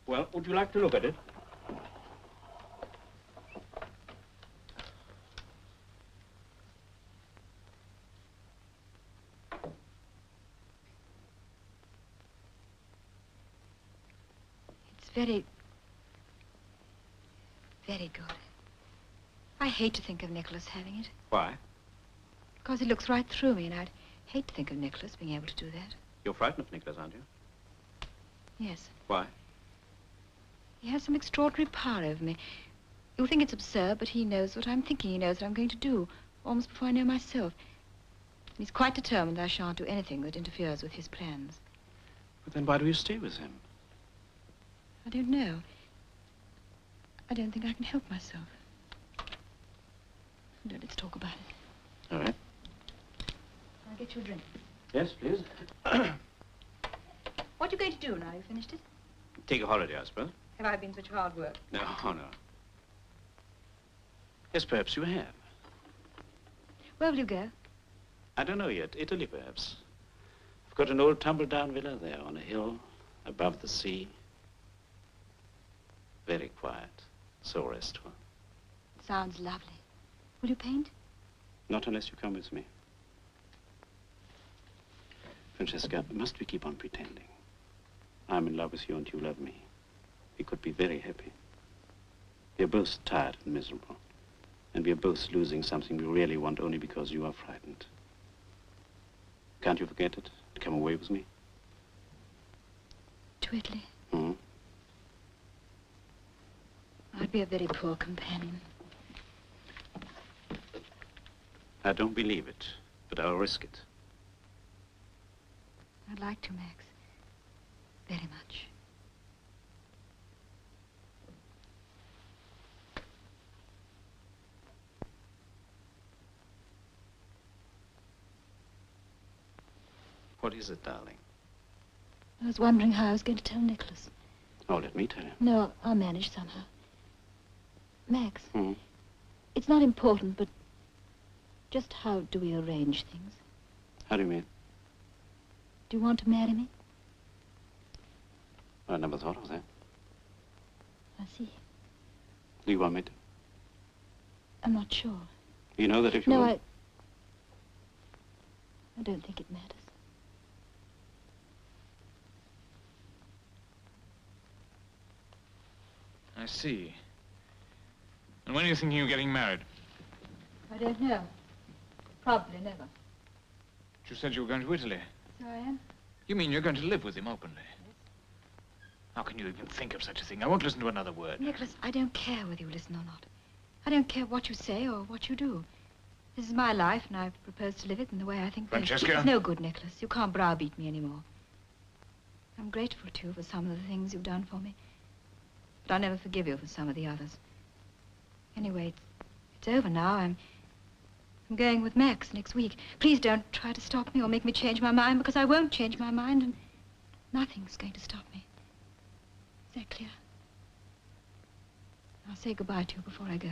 Well, would you like to look at it? very, very good. I hate to think of Nicholas having it. Why? Because he looks right through me, and I'd hate to think of Nicholas being able to do that. You're frightened of Nicholas, aren't you? Yes. Why? He has some extraordinary power over me. You'll think it's absurd, but he knows what I'm thinking. He knows what I'm going to do, almost before I know myself. He's quite determined I shan't do anything that interferes with his plans. But then why do you stay with him? I don't know. I don't think I can help myself. No, let's talk about it. All right. I'll get you a drink. Yes, please. What are you going to do now you've finished it? Take a holiday, I suppose. Have I been such hard work? No, no. Yes, perhaps you have. Where will you go? I don't know yet. Italy, perhaps. I've got an old tumble-down villa there on a hill above the sea. Very quiet. So restful. Sounds lovely. Will you paint? Not unless you come with me. Francesca, must we keep on pretending? I'm in love with you and you love me. We could be very happy. We are both tired and miserable. And we are both losing something we really want only because you are frightened. Can't you forget it and come away with me? To Italy? Mm-hmm. I'd be a very poor companion. I don't believe it, but I'll risk it. I'd like to, Max. Very much. What is it, darling? I was wondering how I was going to tell Nicholas. Oh, let me tell him. No, I'll manage somehow. Max, Hmm? it's not important, but just how do we arrange things? How do you mean? Do you want to marry me? I never thought of that. I see. Do you want me to? I'm not sure. You know that if you No, want... I don't think it matters. I see. And when are you thinking of getting married? I don't know. Probably never. You said you were going to Italy. So I am. You mean you're going to live with him openly? How can you even think of such a thing? I won't listen to another word. Nicholas, I don't care whether you listen or not. I don't care what you say or what you do. This is my life, and I propose to live it in the way I think best. Francesca? It's no good, Nicholas. You can't browbeat me anymore. I'm grateful to you for some of the things you've done for me. But I'll never forgive you for some of the others. Anyway, it's over now. I'm going with Max next week. Please don't try to stop me or make me change my mind, because I won't change my mind, and nothing's going to stop me. Is that clear? I'll say goodbye to you before I go.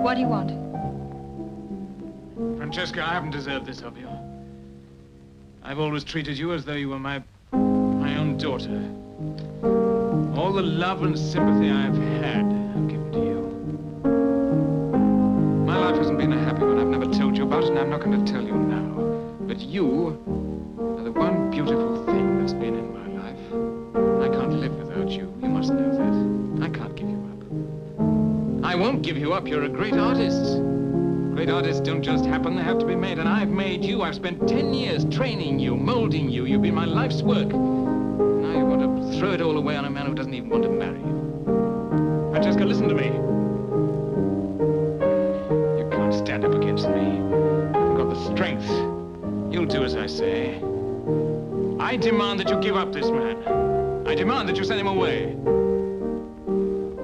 What do you want? Francesca, I haven't deserved this of you. I've always treated you as though you were my own daughter. All the love and sympathy I've had, I've given to you. My life hasn't been a happy one. I've never told you about it, and I'm not going to tell you now. But you are the one beautiful thing that's been in my life. I can't live without you. You must know that. I can't give you up. I won't give you up. You're a great artist. Great artists don't just happen. They have to be made. And I've made you. I've spent 10 years training you, molding you. You've been my life's work. Now you want to throw it all away on a man who doesn't even want to marry you. Francesca, listen to me. You can't stand up against me. You haven't got the strength. You'll do as I say. I demand that you give up this man. I demand that you send him away.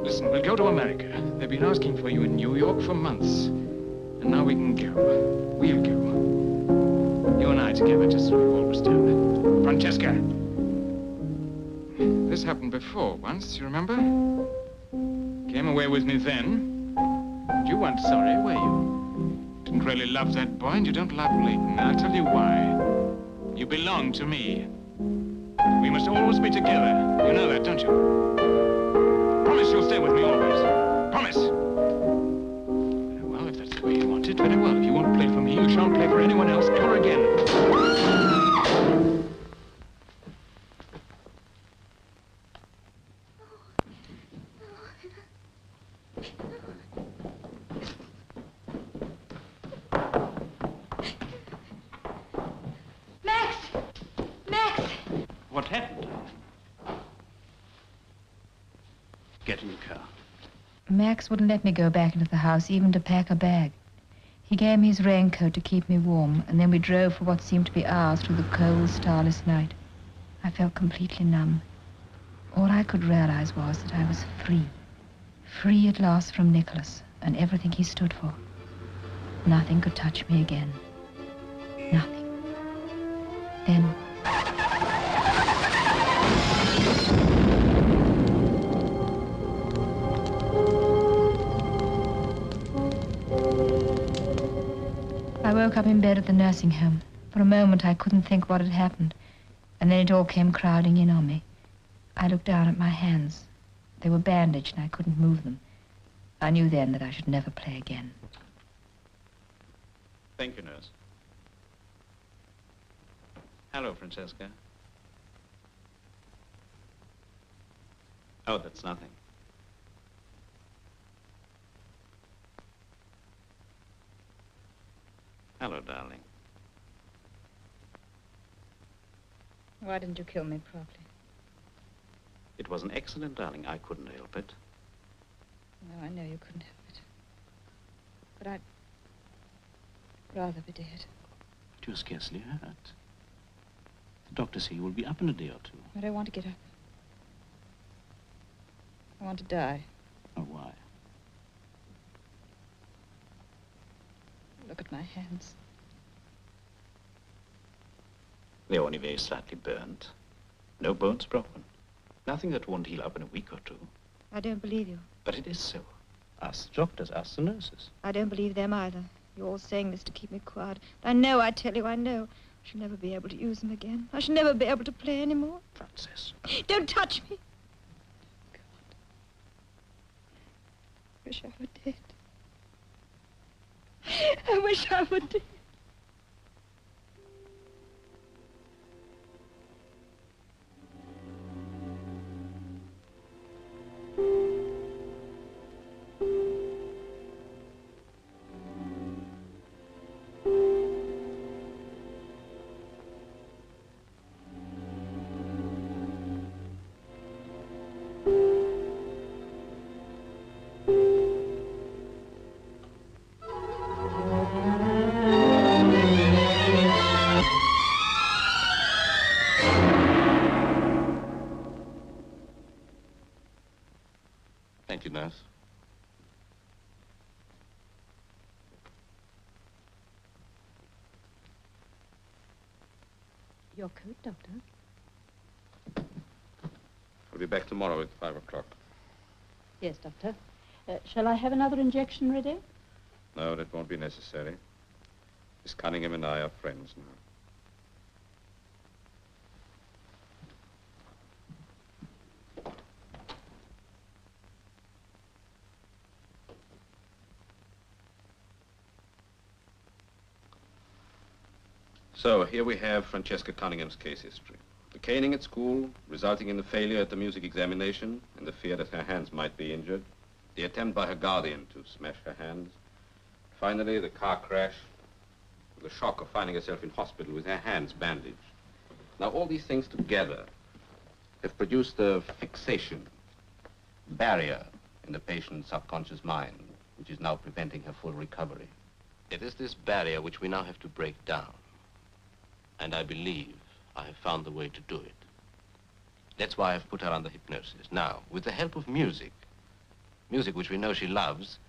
Listen, we'll go to America. They've been asking for you in New York for months. And now we can go. We'll go. You and I together, just as we've always done. Francesca. This happened before once, you remember? Came away with me then. You weren't sorry, were you? Didn't really love that boy, and you don't love Leighton. And I'll tell you why. You belong to me. We must always be together. You know that, don't you? Promise you'll stay with me always. Promise. Very well, if that's the way you want it, very well. If you won't play for me, you shan't play for anyone else ever again. What happened? Get in the car. Max wouldn't let me go back into the house, even to pack a bag. He gave me his raincoat to keep me warm, and then we drove for what seemed to be hours through the cold, starless night. I felt completely numb. All I could realize was that I was free. Free at last from Nicholas and everything he stood for. Nothing could touch me again. Nothing. Then... I woke up in bed at the nursing home. For a moment, I couldn't think what had happened. And then it all came crowding in on me. I looked down at my hands. They were bandaged and I couldn't move them. I knew then that I should never play again. Thank you, nurse. Hello, Francesca. Oh, that's nothing. Hello, darling. Why didn't you kill me properly? It was an accident, darling. I couldn't help it. No, I know you couldn't help it. But I'd rather be dead. But you're scarcely hurt. The doctors say you will be up in a day or two. I don't want to get up. I want to die. Oh, why? Look at my hands. They're only very slightly burnt. No bones broken. Nothing that won't heal up in a week or two. I don't believe you. But it is so. Ask the doctors, ask the nurses. I don't believe them either. You're all saying this to keep me quiet. I know, I tell you, I know. I shall never be able to use them again. I shall never be able to play anymore. Frances. Don't touch me. God. I wish I were dead. I wish I were dead. Thank you, nurse. Your coat, Doctor. We'll be back tomorrow at 5 o'clock. Yes, Doctor. Shall I have another injection ready? No, that won't be necessary. Miss Cunningham and I are friends now. So, here we have Francesca Cunningham's case history. The caning at school, resulting in the failure at the music examination, and the fear that her hands might be injured. The attempt by her guardian to smash her hands. Finally, the car crash, the shock of finding herself in hospital with her hands bandaged. Now, all these things together have produced a fixation, barrier in the patient's subconscious mind, which is now preventing her full recovery. It is this barrier which we now have to break down. And I believe I have found the way to do it. That's why I've put her under hypnosis. Now, with the help of music which we know she loves,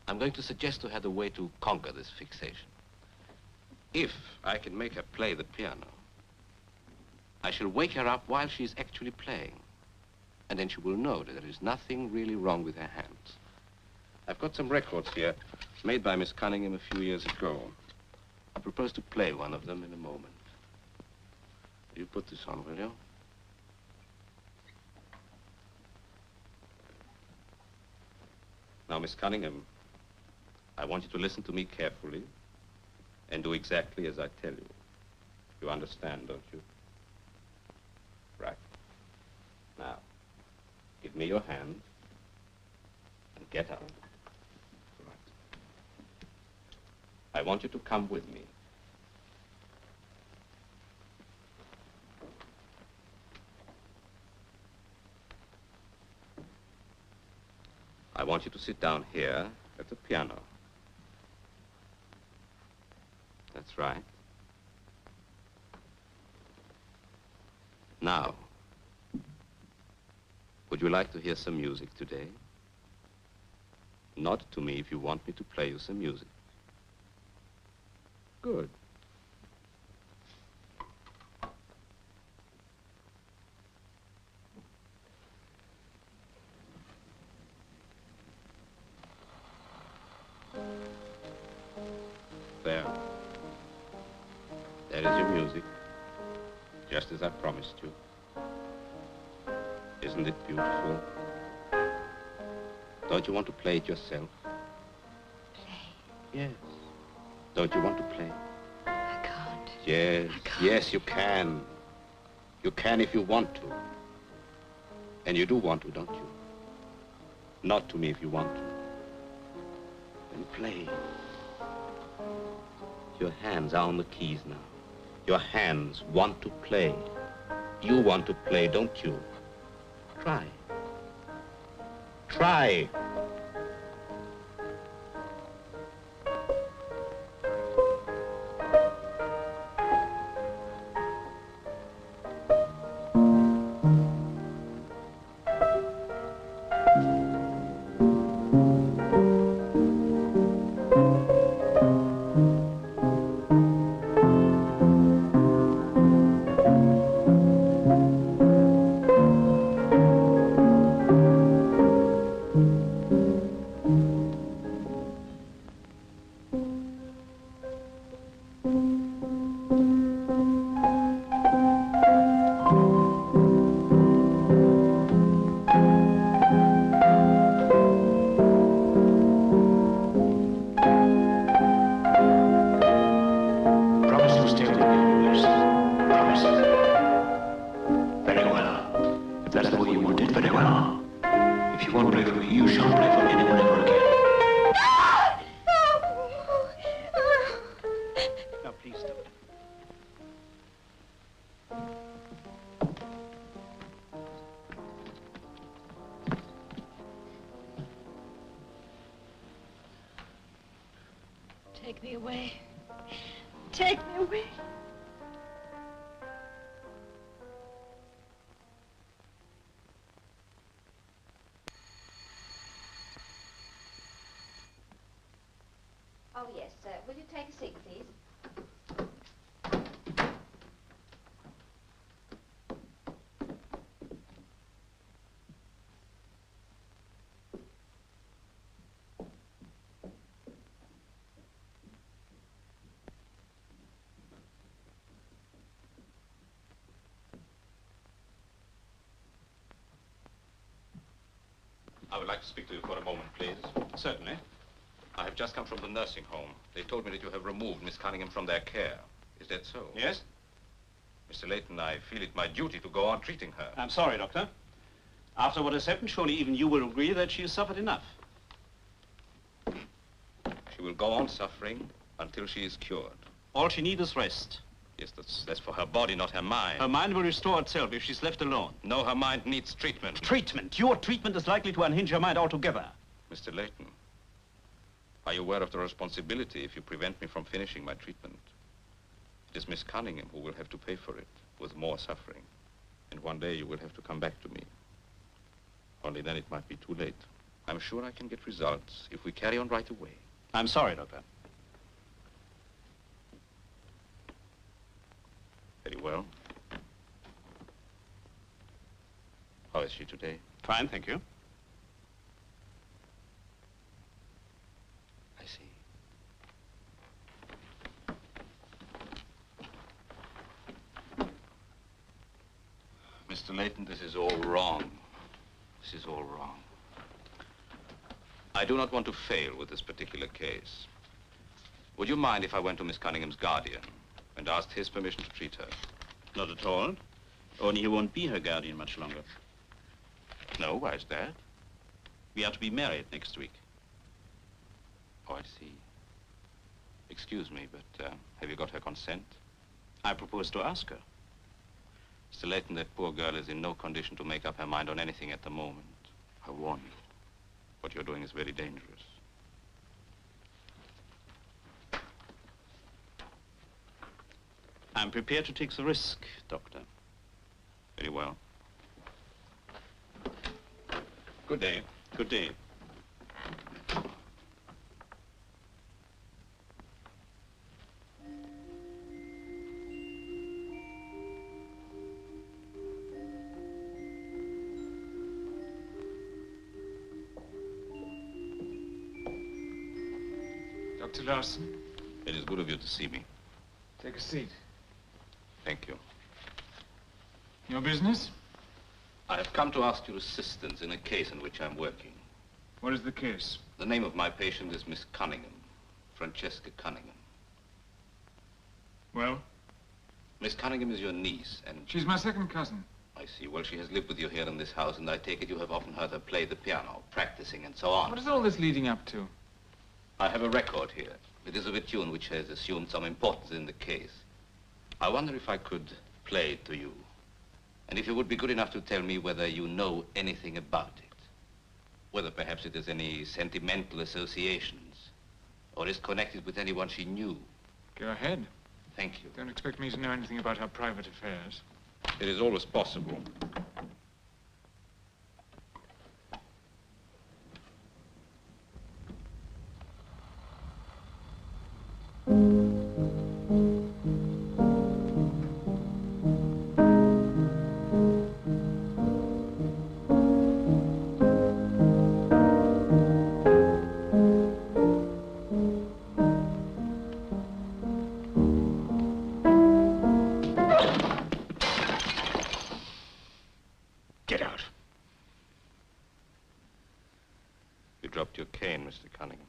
I'm going to suggest to her the way to conquer this fixation. If I can make her play the piano, I shall wake her up while she's actually playing. And then she will know that there is nothing really wrong with her hands. I've got some records here, made by Miss Cunningham a few years ago. I propose to play one of them in a moment. You put this on, will you? Now, Miss Cunningham, I want you to listen to me carefully and do exactly as I tell you. You understand, don't you? Right. Now, give me your hand and get up. Right. I want you to come with me. I want you to sit down here at the piano. That's right. Now, would you like to hear some music today? Nod to me if you want me to play you some music. Good. There. There is your music, just as I promised you. Isn't it beautiful? Don't you want to play it yourself? Play? Yes. Don't you want to play? I can't. Yes. I can't. Yes, you can. You can if you want to. And you do want to, don't you? Not to me if you want to. Then play. Your hands are on the keys now. Your hands want to play. You want to play, don't you? Try. Try. Take me away. Take me away. Oh, yes, sir. Will you take a seat, please? I would like to speak to you for a moment, please. Certainly. I have just come from the nursing home. They told me that you have removed Miss Cunningham from their care. Is that so? Yes? Mr. Layton, I feel it my duty to go on treating her. I'm sorry, Doctor. After what has happened, surely even you will agree that she has suffered enough. She will go on suffering until she is cured. All she needs is rest. Yes, that's for her body, not her mind. Her mind will restore itself if she's left alone. No, her mind needs treatment. Treatment? Your treatment is likely to unhinge her mind altogether. Mr. Layton, are you aware of the responsibility if you prevent me from finishing my treatment? It is Miss Cunningham who will have to pay for it with more suffering. And one day you will have to come back to me. Only then it might be too late. I'm sure I can get results if we carry on right away. I'm sorry, Doctor. Very well. How is she today? Fine, thank you. Mr. Layton, this is all wrong. This is all wrong. I do not want to fail with this particular case. Would you mind if I went to Miss Cunningham's guardian and asked his permission to treat her? Not at all. Only he won't be her guardian much longer. No, why is that? We are to be married next week. Oh, I see. Excuse me, but have you got her consent? I propose to ask her. Mr. Layton, that poor girl is in no condition to make up her mind on anything at the moment. I warn you. What you're doing is very dangerous. I'm prepared to take the risk, Doctor. Very well. Good day. Good day. Dr. Larson, It is good of you to see me. take a seat. Thank you. Your business? I have come to ask your assistance in a case in which I'm working. What is the case? The name of my patient is Miss Cunningham, Francesca Cunningham. Well? Miss Cunningham is your niece, and... She's my second cousin. I see. Well, she has lived with you here in this house, and I take it you have often heard her play the piano, practicing, and so on. What is all this leading up to? I have a record here. It is of a tune which has assumed some importance in the case. I wonder if I could play it to you. And if you would be good enough to tell me whether you know anything about it. Whether perhaps it has any sentimental associations, or is connected with anyone she knew. Go ahead. Thank you. Don't expect me to know anything about her private affairs. It is always possible. Get out. You dropped your cane, Mr. Cunningham.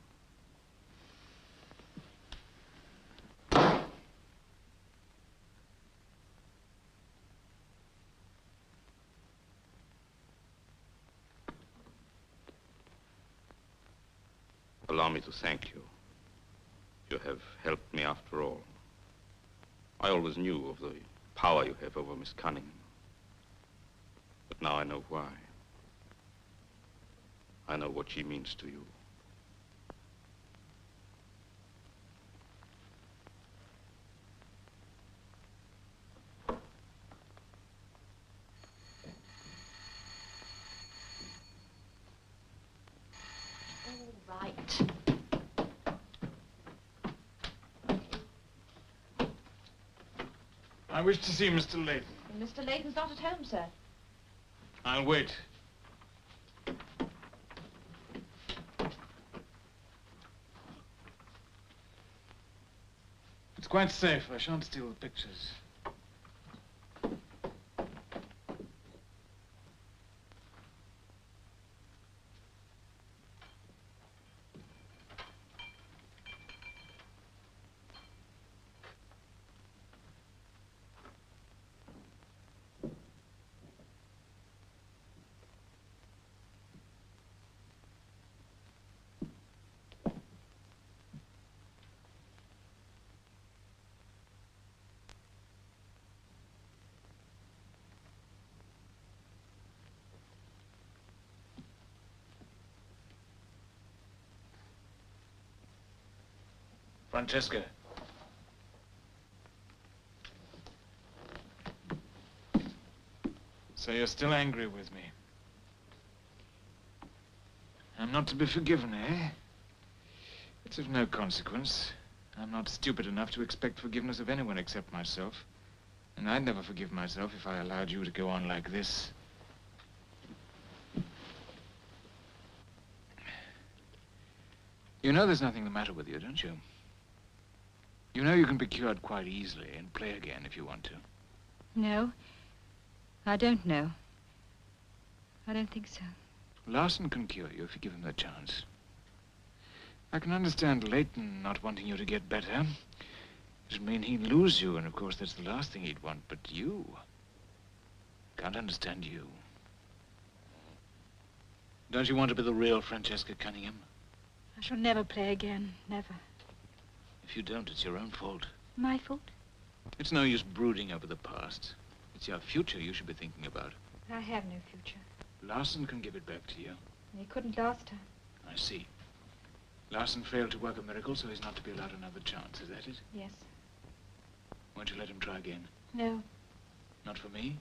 Allow me to thank you. You have helped me after all. I always knew of the power you have over Miss Cunningham. But now I know why. I know what she means to you. All right. I wish to see Mr. Layton. Mr. Layton's not at home, sir. I'll wait. It's quite safe. I shan't steal the pictures. Francesca. So you're still angry with me? I'm not to be forgiven, eh? It's of no consequence. I'm not stupid enough to expect forgiveness of anyone except myself. And I'd never forgive myself if I allowed you to go on like this. You know there's nothing the matter with you, don't you? You know you can be cured quite easily and play again if you want to. No. I don't know. I don't think so. Larson can cure you if you give him the chance. I can understand Leighton not wanting you to get better. Doesn't mean he'd lose you, and of course that's the last thing he'd want, but you... Can't understand you. Don't you want to be the real Francesca Cunningham? I shall never play again, never. If you don't, it's your own fault. My fault? It's no use brooding over the past. It's your future you should be thinking about. I have no future. Larson can give it back to you. He couldn't last time. I see. Larson failed to work a miracle, so he's not to be allowed another chance. Is that it? Yes. Won't you let him try again? No. Not for me?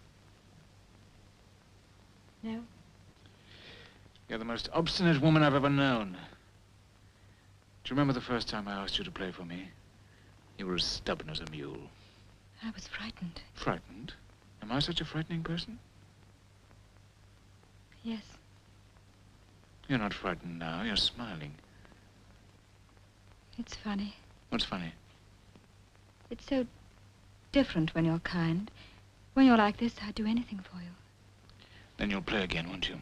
No. You're the most obstinate woman I've ever known. Do you remember the first time I asked you to play for me? You were as stubborn as a mule. I was frightened. Frightened? Am I such a frightening person? Yes. You're not frightened now. You're smiling. It's funny. What's funny? It's so different when you're kind. When you're like this, I'd do anything for you. Then you'll play again, won't you?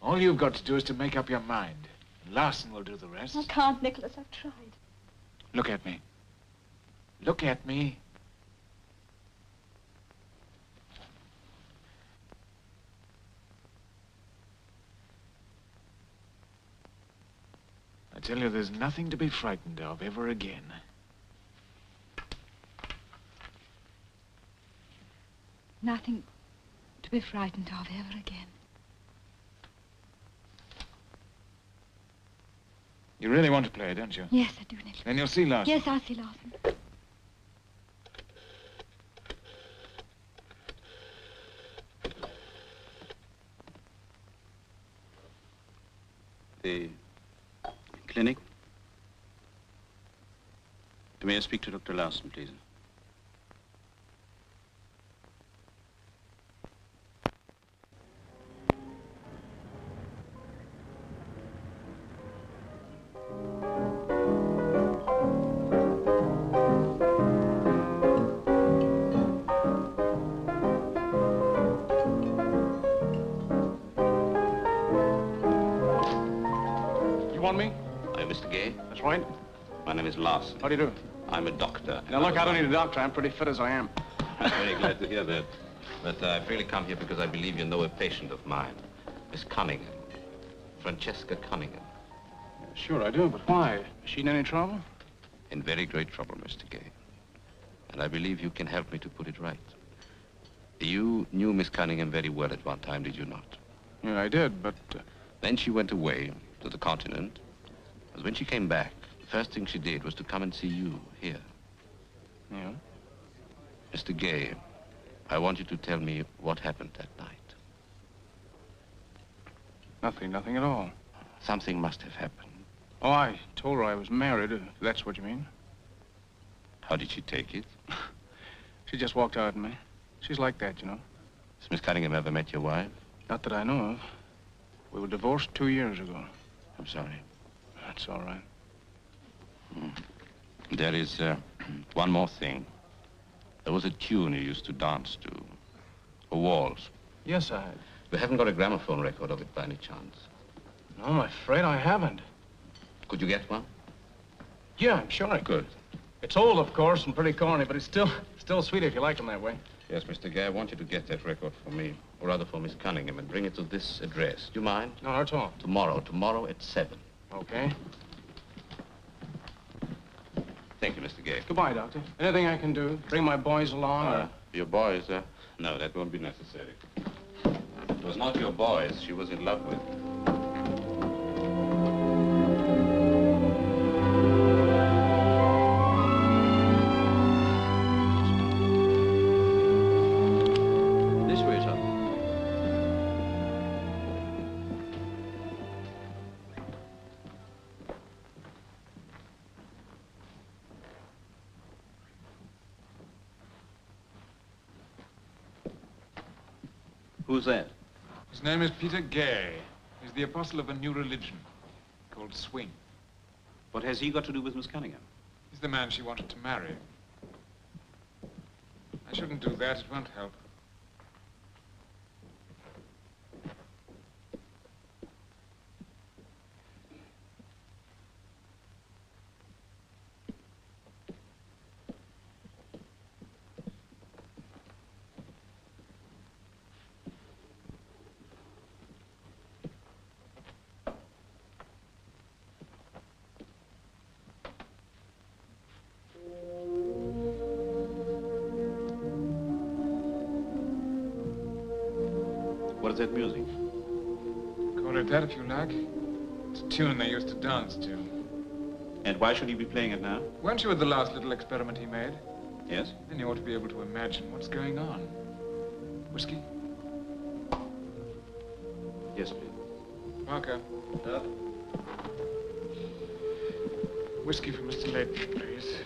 All you've got to do is to make up your mind. Larson will do the rest. I can't, Nicholas. I've tried. Look at me. Look at me. I tell you, there's nothing to be frightened of ever again. Nothing to be frightened of ever again. You really want to play, don't you? Yes, I do, Nicholas. Then you'll see Larson. Yes, I'll see Larson. The clinic? May I speak to Dr. Larson, please? My name is Larson. How do you do? I'm a doctor. Now, look, I don't need a doctor. I'm pretty fit as I am. I'm very glad to hear that. But I've really come here because I believe you know a patient of mine, Miss Cunningham. Francesca Cunningham. Sure I do, but why? Is she in any trouble? In very great trouble, Mr. Gay. And I believe you can help me to put it right. You knew Miss Cunningham very well at one time, did you not? Yeah, I did, but... Then she went away to the continent. But when she came back, the first thing she did was to come and see you here. Yeah? Mr. Gay, I want you to tell me what happened that night. Nothing at all. Something must have happened. Oh, I told her I was married, if that's what you mean. How did she take it? She just walked out on me. She's like that, you know. Has Miss Cunningham ever met your wife? Not that I know of. We were divorced 2 years ago. I'm sorry. That's all right. There is one more thing. There was a tune you used to dance to. A waltz. Yes, I had. You haven't got a gramophone record of it by any chance? No, I'm afraid I haven't. Could you get one? Yeah, I'm sure I could. Good. It's old, of course, and pretty corny, but it's still sweet if you like them that way. Yes, Mr. Gay, I want you to get that record for me, or rather for Miss Cunningham, and bring it to this address. Do you mind? No, not at all. Tomorrow at 7. Okay. Thank you, Mr. Gay. Goodbye, Doctor. Anything I can do? Bring my boys along, or... Your boys, no, that won't be necessary. It was not your boys she was in love with. This way, sir. Who's that? His name is Peter Gay. He's the apostle of a new religion called swing. What has he got to do with Miss Cunningham? He's the man she wanted to marry. I shouldn't do that. It won't help. What is that music? Call it that if you like. It's a tune they used to dance to. And why should he be playing it now? Weren't you at the last little experiment he made? Yes? Then you ought to be able to imagine what's going on. Whiskey? Yes, please. Parker. Whiskey for Mr. Layton, please.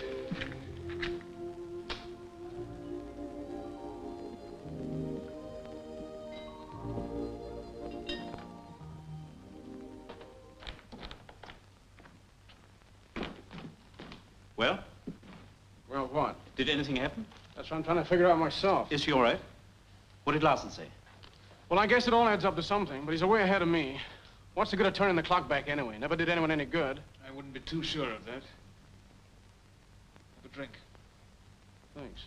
Well? Well, what? Did anything happen? That's what I'm trying to figure out myself. Is she all right? What did Larson say? Well, I guess it all adds up to something, but he's way ahead of me. What's the good of turning the clock back anyway? Never did anyone any good. I wouldn't be too sure of that. Have a drink. Thanks.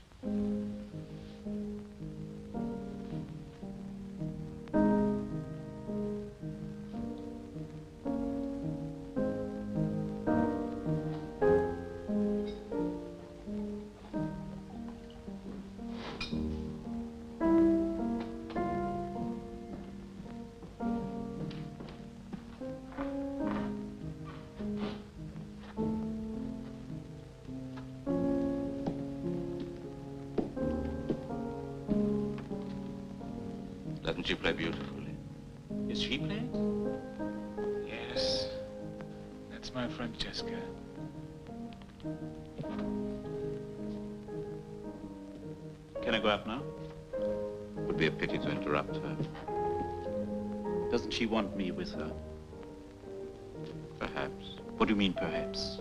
Doesn't she play beautifully? Is she playing? Yes. That's my Francesca. Can I go out now? Would be a pity to interrupt her. Doesn't she want me with her? Perhaps. What do you mean, perhaps?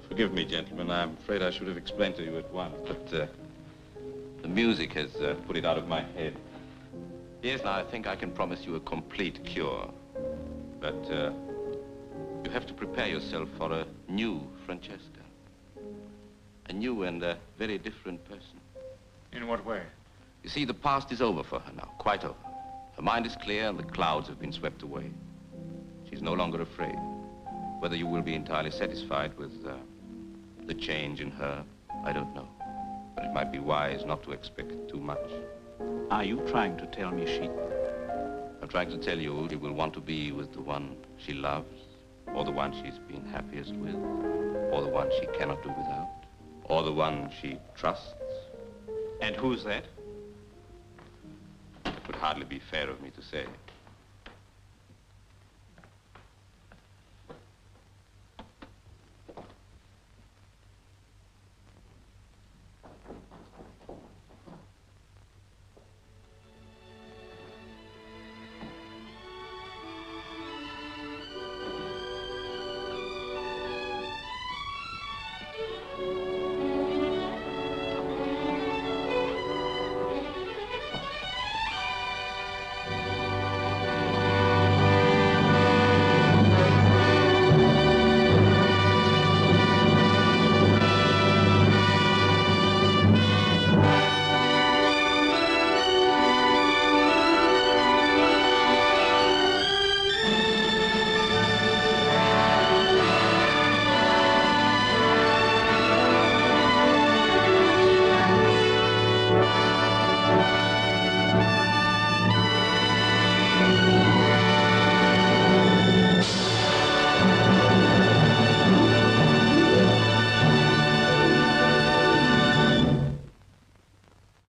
Forgive me, gentlemen. I'm afraid I should have explained to you at once, but the music has put it out of my head. Yes, now I think I can promise you a complete cure. But you have to prepare yourself for a new Francesca. A new and a very different person. In what way? You see, the past is over for her now, quite over. Her mind is clear and the clouds have been swept away. She's no longer afraid. Whether you will be entirely satisfied with the change in her, I don't know. But it might be wise not to expect too much. Are you trying to tell me she... I'm trying to tell you she will want to be with the one she loves, or the one she's been happiest with, or the one she cannot do without, or the one she trusts. And who's that? It would hardly be fair of me to say.